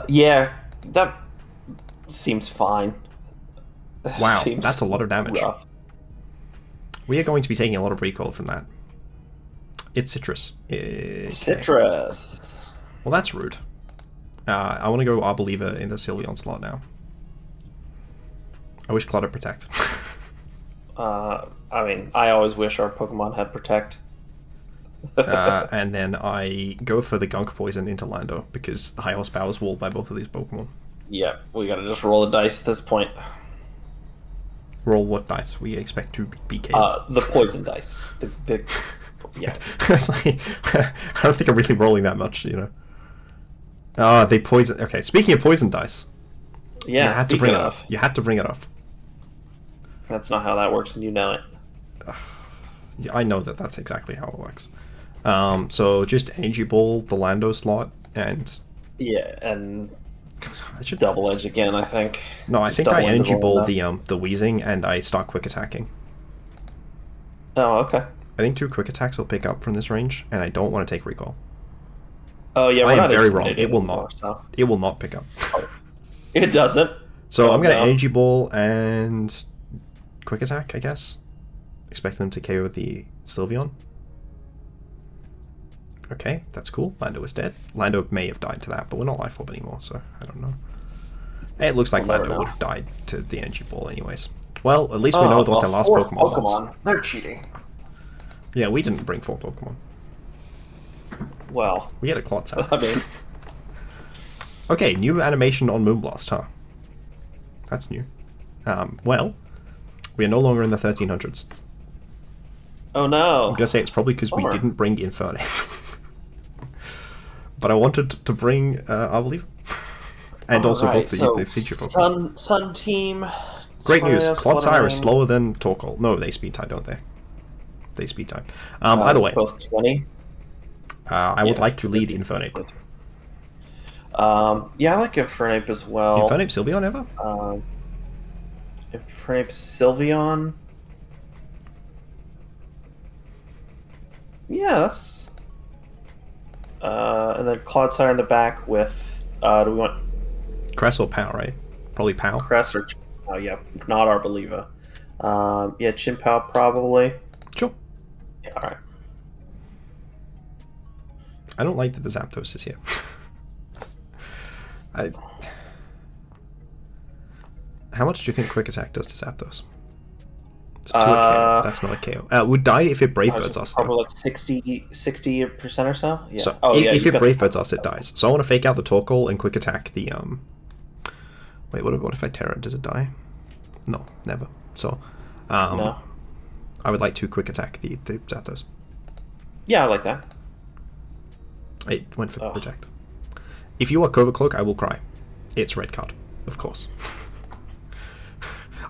Yeah, that seems fine. Wow, that's a lot of damage. Rough. We are going to be taking a lot of recoil from that. It's Citrus. Okay. Citrus. Well, that's rude. I want to go Arbolive in the Sylveon slot now. I wish Cloud had Protect. I mean, I always wish our Pokemon had Protect. And then I go for the Gunk Poison into Lando, because the high horsepower is walled by both of these Pokemon. Yeah, we gotta just roll the dice at this point. Roll what dice? We expect to be KO'd. The poison dice. The big... Yeah. It's like, I don't think I'm really rolling that much, you know. They poison... Okay, speaking of poison dice. Yeah, you had to bring it up. You had to bring it up. That's not how that works, and you know it. Yeah, I know that that's exactly how it works. So just Energy Ball, the Lando slot, and... Yeah, and... Double Edge again, I think. No, I think I Energy Ball the Weezing, and I start Quick Attacking. Oh, okay. I think 2 Quick Attacks will pick up from this range, and I don't want to take Recall. Oh, yeah, I am very wrong. It will not. So. It will not pick up. It doesn't. So I'm going to Energy Ball and Quick Attack, I guess. Expect them to KO the Sylveon. Okay, that's cool. Lando is dead. Lando may have died to that, but we're not Life Orb anymore, so I don't know. It looks like Lando would have died to the Energy Ball anyways. Well, at least we know what their last Pokemon was. They're cheating. Yeah, we didn't bring 4 Pokemon. Well... We had a Clodsire. I mean... Okay, new animation on Moonblast, huh? That's new. Well, we are no longer in the 1300s. Oh no! I'm gonna say it's probably because we didn't bring Infernape. But I wanted to bring Arbolive. And also both the feature Pokemon. Sun Team... Great news, Clodsire is slower than Torkoal. No, they speed type, don't they? They speed type. Either way. Both 20? I would like to lead Infernape. Yeah, I like Infernape as well. Infernape Sylveon ever? Infernape Sylveon? Yeah, that's... and then Clodsire in the back with... do we want... Cress or Pow, right? Probably Pow. Cress or... Oh, yeah, not Arbolive. Yeah, Chimpow probably. Sure. Yeah, alright. I don't like that the Zapdos is here. How much do you think Quick Attack does to Zapdos? It's 2 KO. That's not a KO. Would die if it Brave Birds us, though. Probably like 60% or so? Yeah. So, if it Brave Birds us, it dies. So I want to fake out the Torkoal and Quick Attack the... Wait, what if I Terra? Does it die? No, never. So, no. I would like to Quick Attack the Zapdos. Yeah, I like that. It went for Protect. If you are Covert Cloak, I will cry. It's red card, of course.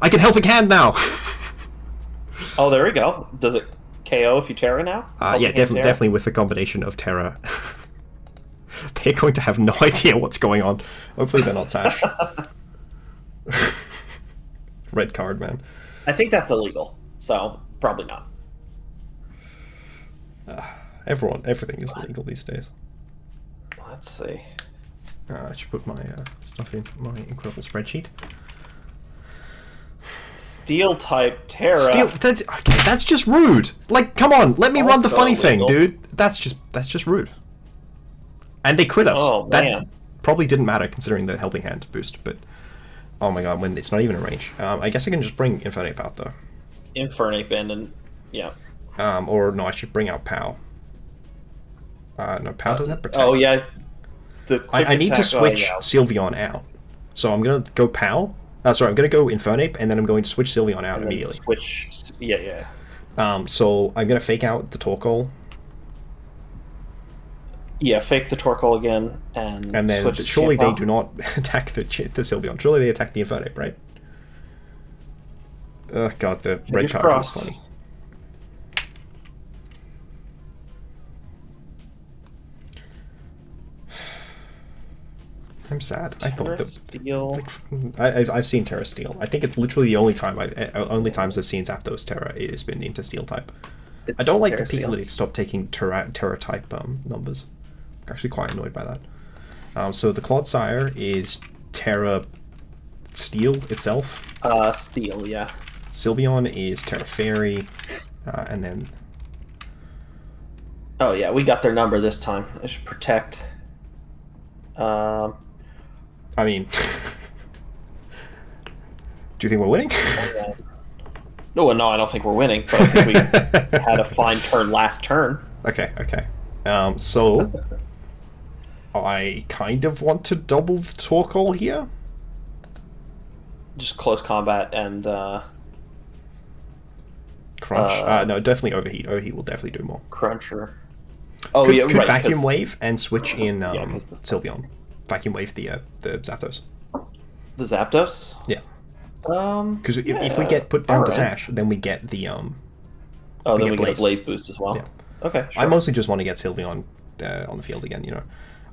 I can Helping Hand now! Oh, there we go. Does it KO if you Terra now? Yeah, definitely with the combination of Terra. They're going to have no idea what's going on. Hopefully they're not Sash. Red card, man. I think that's illegal, so probably not. Everything is illegal these days. Let's see. I should put my stuff in my incredible spreadsheet. Steel type Terra. That's just rude. Like, come on, let me run the funny thing, dude. That's just rude. And they crit us. Oh, man. That probably didn't matter considering the Helping Hand boost, but oh my god, when it's not even in range. I guess I can just bring Infernape out though. Infernape in and yeah. Or no, I should bring out Pow. No, Pow doesn't protect. Oh yeah. I need to switch yeah. Sylveon out. So I'm going to go Pow. Sorry, I'm going to go Infernape, and then I'm going to switch Sylveon out immediately. Switch, yeah. So I'm going to fake out the Torkoal. Yeah, fake the Torkoal again, and then switch surely Sylveon. they do not attack the Sylveon. Surely they attack the Infernape, right? Oh god, the red card was funny. I'm sad. I thought that Steel. I've seen Terra Steel. I think it's literally the only times I've seen Zapdos Terra has been into Steel type. I don't like the Pixilate to stop taking Terra type numbers. I'm actually quite annoyed by that. So the Clodsire is Terra Steel itself. Steel, yeah. Sylveon is Terra Fairy, and then. Oh yeah, we got their number this time. I should protect. I mean, do you think we're winning? No, I don't think we're winning, but I think we had a fine turn last turn. Okay. So I kind of want to double the Torkoal here. Just close combat and Crunch. No, definitely Overheat. Overheat will definitely do more. Cruncher. Oh could, yeah, could right. Vacuum Wave and switch in Sylveon. Vacuum Wave the Zapdos. The Zapdos. Yeah. Because if we get put down to Sash, then we get the Oh, then we get a Blaze boost as well. Yeah. Okay. Sure. I mostly just want to get Sylveon on the field again.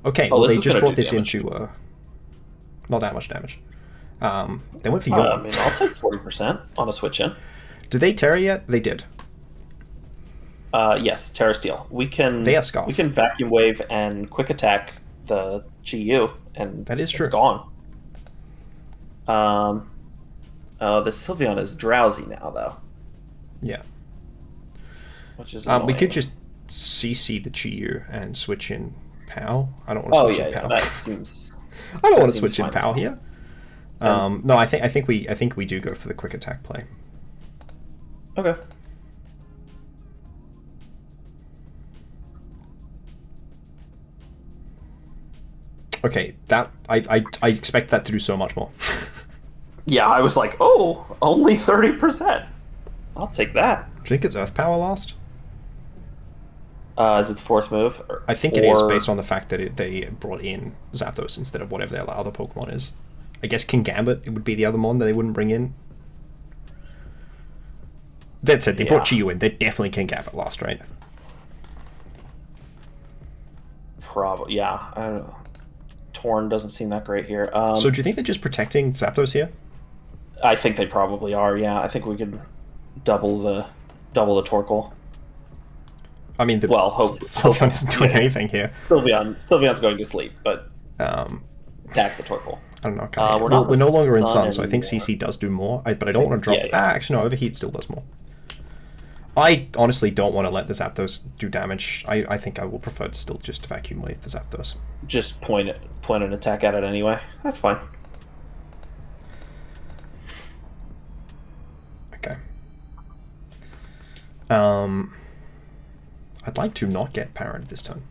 Okay. Well, they just brought this into not that much damage. They went for Yawn. I mean, I'll take 40% on a switch in. Did they Terra yet? They did. Yes, Terra Steel. We can. They are Scarf. We can Vacuum Wave and Quick Attack the GU, and that is true. It's gone. The Sylveon is drowsy now, though. Yeah. Which is we could just CC the GU and switch in Pow. I don't want to switch in Pow. That seems. I don't want to switch in Pow here. No, I think we do go for the Quick Attack play. Okay. Okay, that I expect that to do so much more. Yeah, I was like, oh, only 30%. I'll take that. Do you think it's Earth Power last? Is its fourth move? I think it is, based on the fact that they brought in Zapdos instead of whatever their other Pokemon is. I guess Kingambit it would be the other mon that they wouldn't bring in. That said, they brought GU in. They're definitely Kingambit last, right? Probably, yeah. I don't know. Torn doesn't seem that great here. So do you think they're just protecting Zapdos here? I think they probably are, yeah. I think we could double the Torkoal. I mean, Sylveon isn't doing anything here. Sylveon's going to sleep, but attack the Torkoal. I don't know. We're no longer in Sun, so I think CC does do more. But I don't want to drop. Yeah. Actually, no. Overheat still does more. I honestly don't want to let the Zapdos do damage. I think I will prefer to still just Vacuum Wave the Zapdos. Just point an attack at it anyway. That's fine. Okay. I'd like to not get Parrot this turn,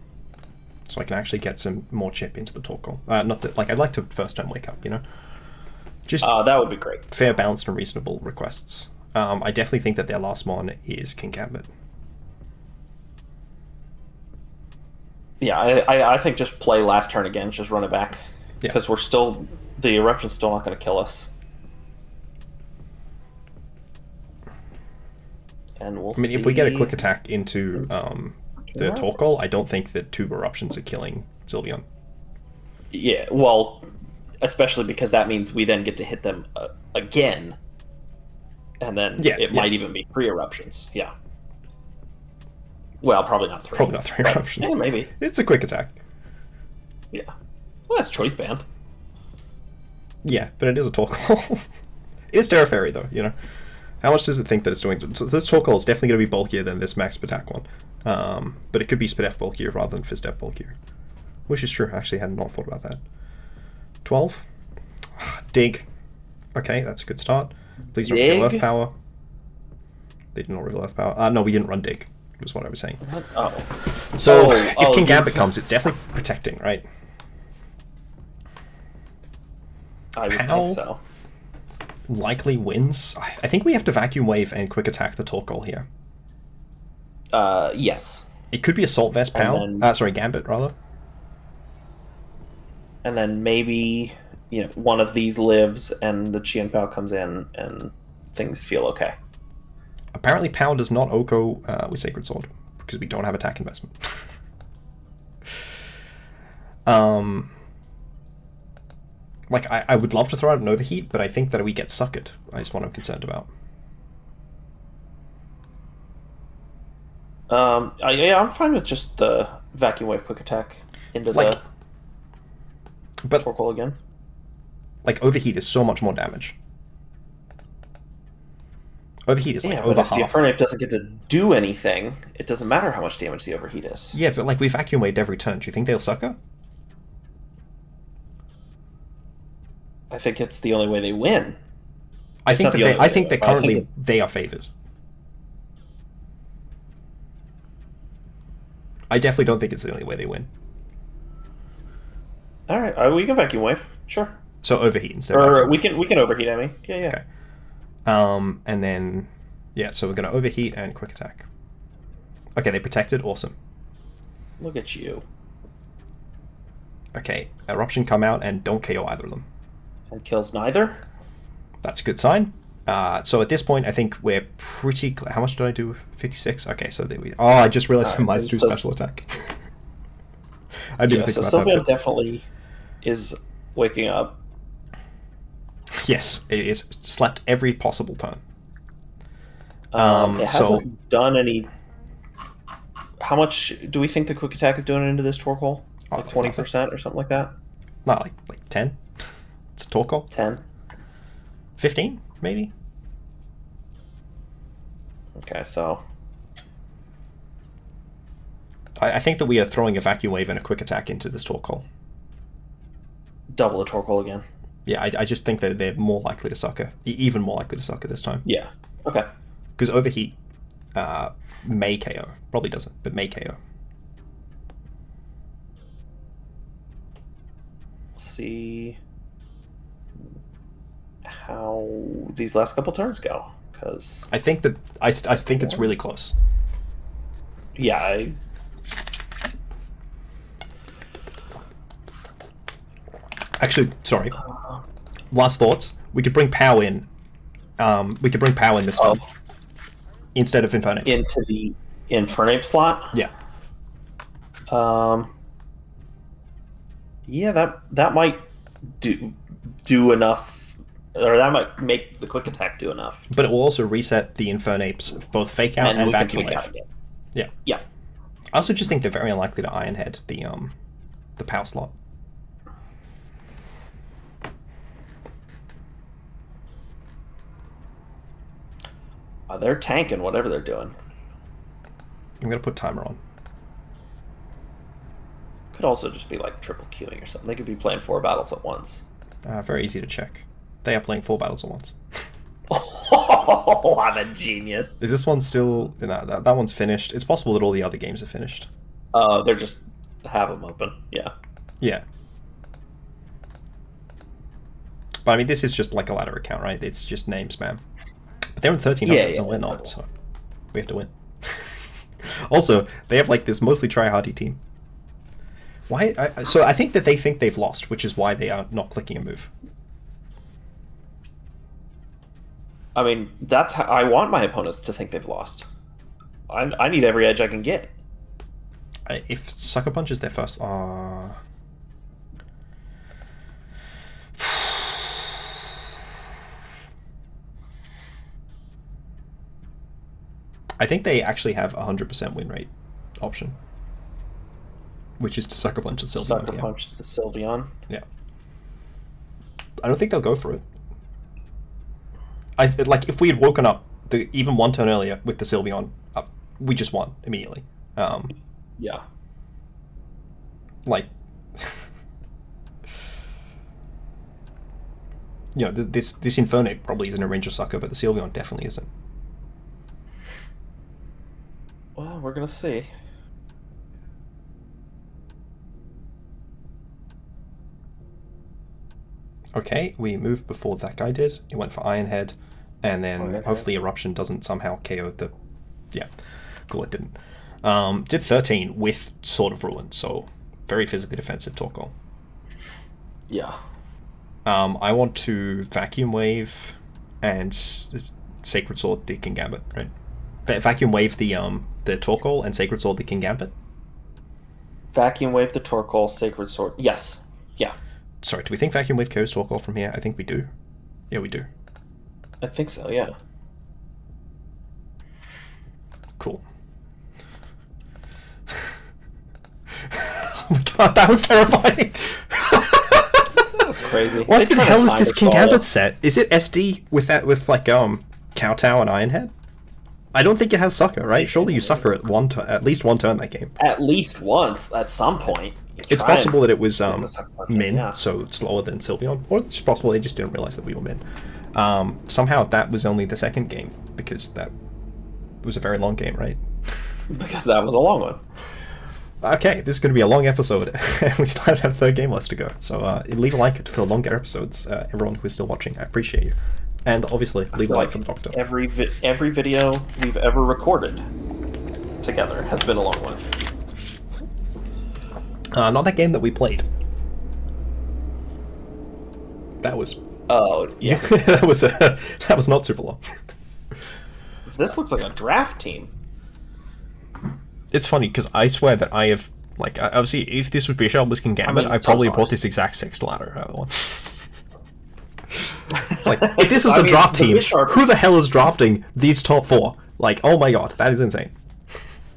so I can actually get some more chip into the Torkoal. I'd like to first turn Wake Up. Just that would be great. Fair, balanced, and reasonable requests. I definitely think that their last mon is Kingambit. Yeah, I think just play last turn again, just run it back. Because the Eruption's still not going to kill us. And we'll see. If we get a Quick Attack into the Torkoal, I don't think that 2 Eruptions are killing Sylveon. Yeah, well, especially because that means we then get to hit them again. And then it might even be 3 Eruptions. Yeah. Well, probably not 3. Probably not 3 Eruptions. Yeah, maybe. It's a Quick Attack. Yeah. Well, that's Choice Band. Yeah, but it is a Torkoal. It's Terra Fairy, though, How much does it think that it's doing? So this Torkoal is definitely going to be bulkier than this Max Attack one. But it could be Spidef bulkier rather than Fizdef bulkier. Which is true. Actually, I had not thought about that. 12. Dig. Okay, that's a good start. Please don't kill Earth Power. They did not reveal Earth Power. No, we didn't run Dig, was what I was saying. What? Oh. So, if King Gambit comes, it's definitely protecting, right? I would think so. Likely wins. I think we have to Vacuum Wave and Quick Attack the Torkoal here. Yes. It could be Assault Vest Pow. Sorry, Gambit, rather. And then maybe, one of these lives and the Chien Pao comes in and things feel okay. Apparently Pow does not Oko with Sacred Sword, because we don't have attack investment. Like, I would love to throw out an Overheat, but I think that we get suckered, is what I'm concerned about. Yeah, I'm fine with just the Vacuum Wave Quick Attack into the Torkoal again. Like, Overheat is so much more damage. Overheat is like over half. If the Infernape doesn't get to do anything, it doesn't matter how much damage the Overheat is. Yeah, but like we Vacuum Waved every turn. Do you think they'll sucker? I think it's the only way they win. I think that currently they are favored. I definitely don't think it's the only way they win. All right, we can Vacuum Wave, sure. So Overheat instead. Or we can Overheat. I mean, yeah. Okay. And then so we're gonna Overheat and Quick Attack. Okay, they protected. Awesome. Look at you. Okay, Eruption come out and don't KO either of them. And kills neither. That's a good sign. So at this point, I think we're pretty. How much did I do? 56. Okay, so there we. Oh, I just realized I might do special attack. I didn't think about that. Sylveon definitely is waking up. Yes, it is slept every possible turn. It hasn't done any. How much do we think the Quick Attack is doing into this Torkoal? Like 20% or something like that? Not like 10. It's a Torkoal. 10. 15, maybe. Okay, so I think that we are throwing a Vacuum Wave and a Quick Attack into this Torkoal. Double the Torkoal again. Yeah, I just think that they're more likely to sucker. Even more likely to sucker this time. Yeah. Okay. Because Overheat may KO. Probably doesn't, but may KO. See how these last couple turns go, because I think that I think it's really close. Yeah, Actually, sorry. Last thoughts. We could bring Pow in. We could bring Pow in this time instead of Infernape. Into the Infernape slot. Yeah. Yeah, that might do enough, or that might make the Quick Attack do enough. But it will also reset the Infernape's both Fake Out and Vacuum Wave. Yeah. Yeah. I also just think they're very unlikely to Iron Head the Pow slot. They're tanking whatever they're doing. I'm gonna put timer on. Could also just be like triple queuing or something. They could be playing 4 battles at once. Very easy to check. They are playing 4 battles at once. Oh, I'm a genius. Is this one still... No, that one's finished. It's possible that all the other games are finished. They're just... have them open, yeah. Yeah. But I mean, this is just like a ladder account, right? It's just name spam. But they're in 1300s and we're not, so we have to win. Also, they have like this mostly try-hardy team. Why? So I think that they think they've lost, which is why they are not clicking a move. I mean, that's how I want my opponents to think they've lost. I need every edge I can get. If Sucker Punch is their first... I think they actually have a 100% win rate option, which is to Sucker Punch the Sylveon. Sucker Punch the Sylveon. Yeah. I don't think they'll go for it. Like if we had woken up even one turn earlier with the Sylveon up, we just won immediately. Yeah. Like, you know, this Infernape probably isn't a Ranger Sucker, but the Sylveon definitely isn't. Well, we're gonna see. Okay, we moved before that guy did. He went for Iron Head, and then hopefully Eruption doesn't somehow KO the... Yeah, cool, it didn't. Did 13 with Sword of Ruin, so very physically defensive Torkoal. Yeah. I want to Vacuum Wave and Sacred Sword the King Gambit, right? Vacuum Wave the Torkoal and Sacred Sword the King Gambit? Vacuum Wave the Torkoal, Sacred Sword. Yes. Yeah. Sorry, do we think Vacuum Wave KOs Torkoal from here? I think we do. Yeah, we do. I think so, yeah. Cool. Oh my god, that was terrifying! That was crazy. What the hell is this King Gambit set? Is it SD with that, with like, Kowtow and Iron Head? I don't think it has Sucker, right? Surely you Sucker at least one turn that game. At least once, at some point. It's possible that it was Min, yeah. so it's lower than Sylveon. Or it's possible they just didn't realize that we were Min. Somehow that was only the second game, because that was a very long game, right? Because that was a long one. Okay, this is going to be a long episode, and we still have a third game left to go. So leave a like for longer episodes, everyone who is still watching. I appreciate you. And obviously, leave a like for the Doctor. Every video we've ever recorded together has been a long one. Not that game that we played. That was... Oh, yeah. that was not super long. This looks like a draft team. It's funny, because I swear that I have... Like, obviously, if this was Bishop was King Gambit, I probably bought this exact sixth ladder once. Like, if this is a draft team, who the hell is drafting these top four? Like, oh my god, that is insane.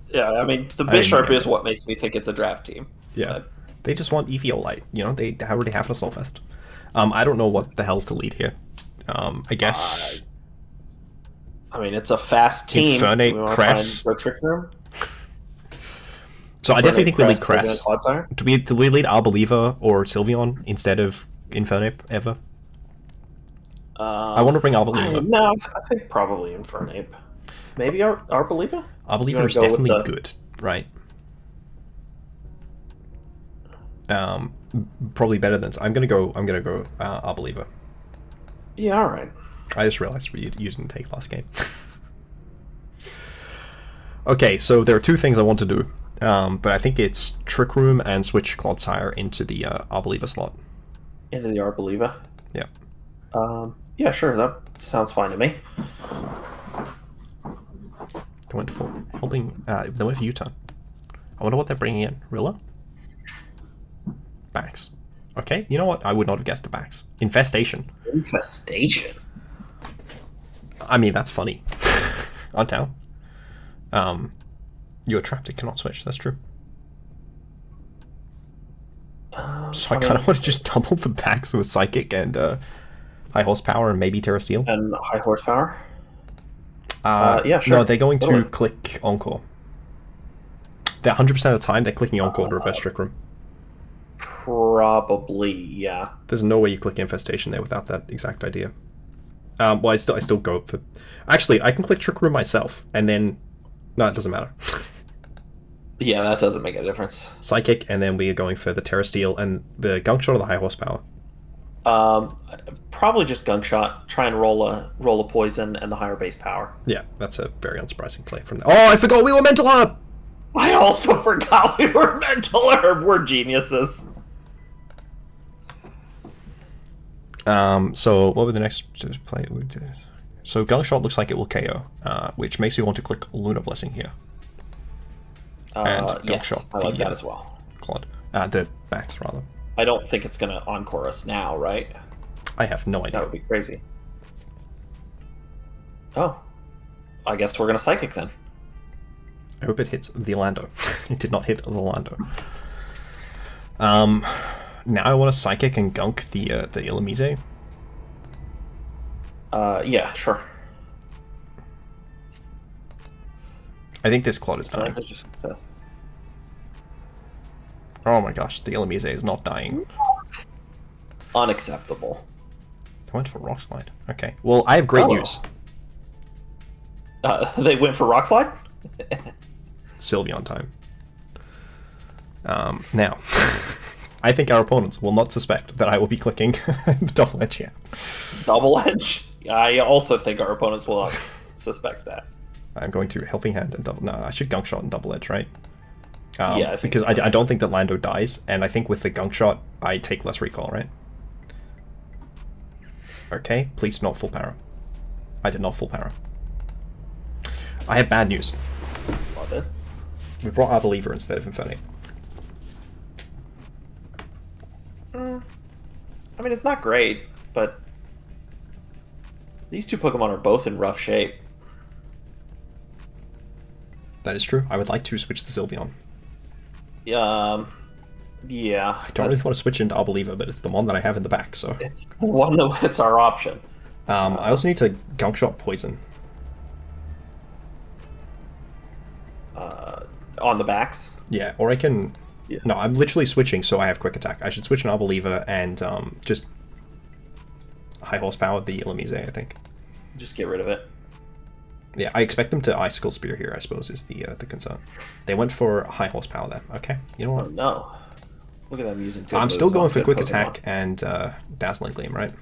Yeah, I mean, the Bisharp is what makes me think it's a draft team. Yeah. But they just want Eviolite. You know, they already have a Soulfest. I don't know what the hell to lead here. I guess... I mean, it's a fast team. Infernape, Cress. Go Trick Room? So I definitely think we lead Cress. Do we lead Arboliva or Sylveon instead of Infernape ever? I want to bring Arboliva. No, I think probably Infernape. Maybe Arboliva? Arboliva is definitely good, right? Probably better than... I'm gonna go Arboliva. Yeah, alright. I just realized you didn't take last game. Okay, so there are two things I want to do. But I think it's Trick Room and switch Clodsire into the Arboliva slot. Into the Arboliva? Yeah. Yeah, sure, that sounds fine to me. They went for helping. They went for U-turn. I wonder what they're bringing in. Rilla? Backs. Okay, you know what? I would not have guessed the backs. Infestation. Infestation? I mean, that's funny. On town. You are trapped, it cannot switch, that's true. So I kind of want to just double the backs with Psychic and High Horsepower and maybe Terra Steel. And High Horsepower? Yeah, sure. No, they're going to click Encore. They're 100% of the time, they're clicking Encore to reverse Trick Room. Probably, yeah. There's no way you click Infestation there without that exact idea. Well, I still go for... Actually, I can click Trick Room myself, and then... No, it doesn't matter. Yeah, that doesn't make a difference. Psychic, and then we are going for the Terra Steel and the Gunk Shot or the High Horsepower. Probably just Gunk Shot. Try and roll a poison and the higher base power. Yeah, that's a very unsurprising play from... Oh, I forgot we were Mental Herb! I also forgot we were Mental Herb. We're geniuses. So what were the next play? So Gunk Shot looks like it will KO, which makes me want to click Lunar Blessing here. And Gunk Shot, I like that as well. Clod. The backs, rather. I don't think it's going to Encore us now, right? I have no idea. That would be crazy. Oh. I guess we're going to Psychic then. I hope it hits the Lando. It did not hit the Lando. Now I want to Psychic and Gunk the Illumise. Yeah, sure. I think this Clod is dying. Oh my gosh, the Illumise is not dying. Unacceptable. I went for Rock Slide. Okay. Well, I have great news. They went for Rock Slide? Sylveon time. Now, I think our opponents will not suspect that I will be clicking double edge here. Double edge? I also think our opponents will not suspect that. I'm going to Helping Hand and double... No, I should Gunk Shot and double edge, right? Yeah, I think because I don't think that Lando dies, and I think with the Gunk Shot, I take less recall, right? Okay, please not full power. I did not full power. I have bad news. What? We brought our Believer instead of Infernape. I mean, it's not great, but these two Pokemon are both in rough shape. That is true. I would like to switch the Sylveon. Yeah. I don't really want to switch into Believer, but it's the one that I have in the back, so... It's the one that's our option. I also need to Gunk Shot Poison. On the backs? Yeah, or I can... Yeah. No, I'm literally switching so I have Quick Attack. I should switch an Believer and just high horsepower the Illumise, I think. Just get rid of it. Yeah, I expect them to Icicle Spear here, I suppose, is the concern. They went for high horsepower there. Okay, you know what? Oh, no. Look at them using good I'm moves still going on for good Quick Pokemon. Attack and Dazzling Gleam, right?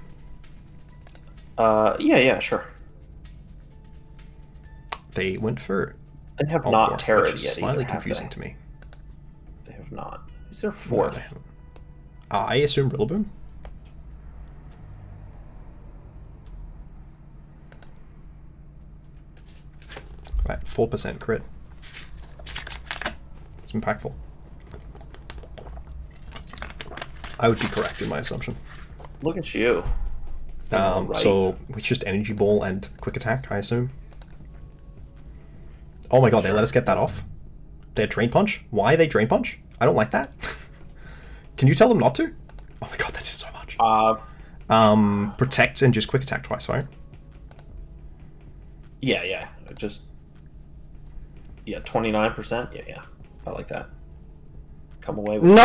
Yeah, sure. They went for They have Encore, not Terra which yet. is slightly either, have confusing they? to me. They have not. Is there No, fourth? they haven't. I assume Rillaboom? Right, 4% crit. It's impactful. I would be correct in my assumption. Look at you. Right. So we just Energy Ball and Quick Attack, I assume. Oh my god, they let us get that off? They're Drain Punch? Why are they Drain Punch? I don't like that. Can you tell them not to? Oh my god, that is so much. Protect and just Quick Attack twice, right? Yeah. Just 29%. Yeah. I like that. Come away with No!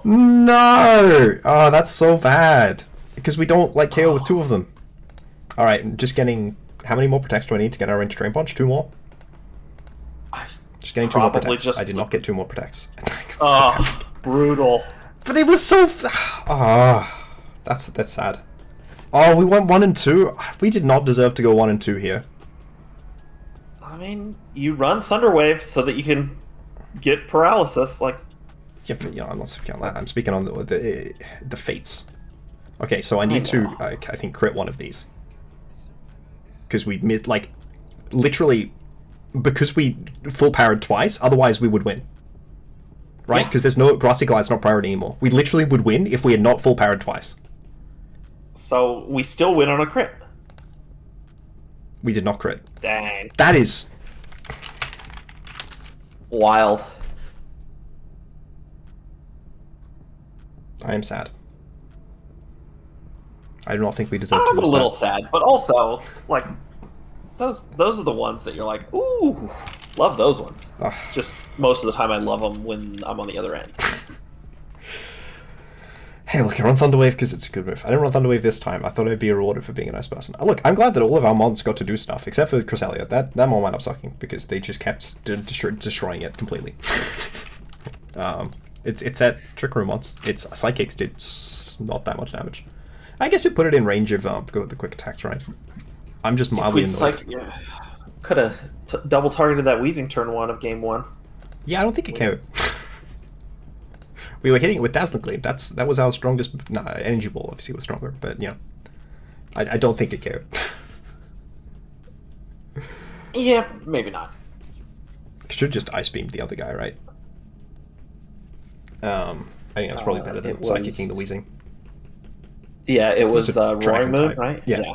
No! Oh, that's so bad. Because we don't like KO with two of them. Alright, just getting... How many more protects do I need to get our into Drain Punch? 2 more? Just getting 2 more protects. I did not get 2 more protects. Oh, brutal. But it was so... that's sad. Oh, we went 1 and 2. We did not deserve to go 1 and 2 here. I mean, you run Thunder Wave so that you can get paralysis. Like, Yeah, but, I'm not speaking on that. I'm speaking on the fates. Okay, so I need to, I think, crit 1 of these. Because we missed, like, literally, because we full powered twice, otherwise we would win. Right? Because there's no, Grassy Glide's not priority anymore. We literally would win if we had not full powered twice. So we still win on a crit. We did not crit. Dang. That is... Wild. I am sad. I do not think we deserve to I'm a lose little that. sad, but also, like, those are the ones that you're like, ooh, love those ones. Ugh. Just most of the time I love them when I'm on the other end. Hey, look, I run Thunderwave because it's a good move. I didn't run Thunderwave this time. I thought I'd be rewarded for being a nice person. Look, I'm glad that all of our mons got to do stuff, except for Cresselia. That mon wound up sucking because they just kept destroying it completely. It's at Trick Room once. Its Psychics did not that much damage. I guess you put it in range of the quick attacks, right? I'm just mildly annoyed. Could have double targeted that Weezing turn 1 of game 1. Yeah, I don't think it counted. We were hitting it with Dazzling Gleam. That was our strongest. Energy Ball obviously was stronger, but you know, I don't think it counted. Yeah, maybe not. Should just Ice Beam the other guy, right? I think that's probably better than Psychicking the Weezing. Yeah, it was a Roaring Moon, type. right? Yeah.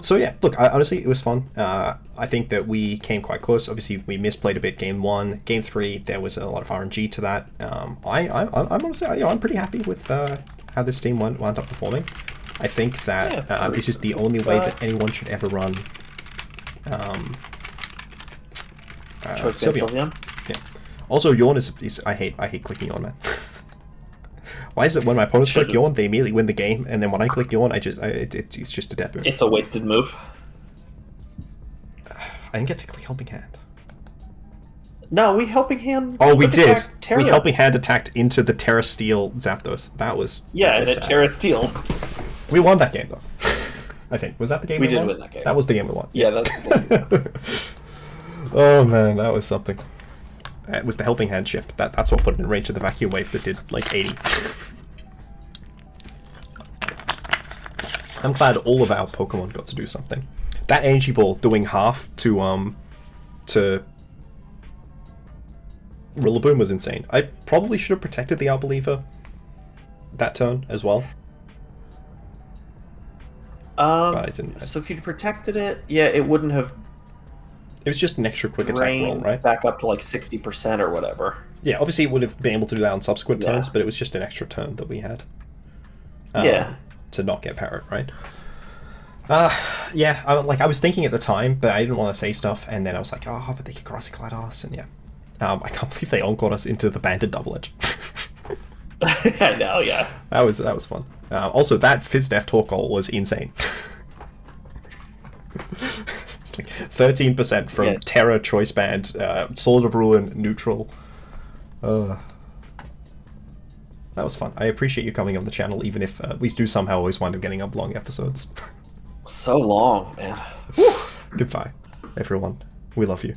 So yeah, look, honestly, it was fun. I think that we came quite close. Obviously, we misplayed a bit game 1. Game 3, there was a lot of RNG to that. I'm honestly, I'm pretty happy with how this team wound up performing. I think that this is the only way that anyone should ever run Sylveon. Yeah. Also, Yawn is I hate clicking Yawn, man. Why is it when my opponents click Yawn, they immediately win the game, and then when I click Yawn, it's just a death move. It's a wasted move. I didn't get to click Helping Hand. No, we Helping Hand. Oh, we did. Terra. We Helping Hand attacked into the Terra Steel Zapdos. That was Terra Steel. We won that game though. I think was that the game we did won? Win that game. That was the game we won. Yeah, that's. Oh man, that was something. It was the Helping Hand chip. That's what put it in range of the Vacuum Wave that did like 80. I'm glad all of our Pokemon got to do something. That Energy Ball doing half to Rillaboom was insane. I probably should have protected the Arboliva that turn as well. But I didn't. So if you'd protected it, yeah, it wouldn't have. It was just an extra quick attack roll, right? Back up to like 60% or whatever. Yeah, obviously it would have been able to do that on subsequent turns, but it was just an extra turn that we had. To not get parrot, right? Yeah, I was thinking at the time, but I didn't want to say stuff, and then I was like, oh, but they could Grassy GLaDOS, and yeah. I can't believe they encored us into the Banded Double Edge. I know, yeah. That was fun. Also, that FizzDef Torkoal was insane. It's like 13% from Terra, Choice Band, Sword of Ruin, Neutral. That was fun. I appreciate you coming on the channel, even if we do somehow always wind up getting up long episodes. So long, man. Goodbye, everyone. We love you.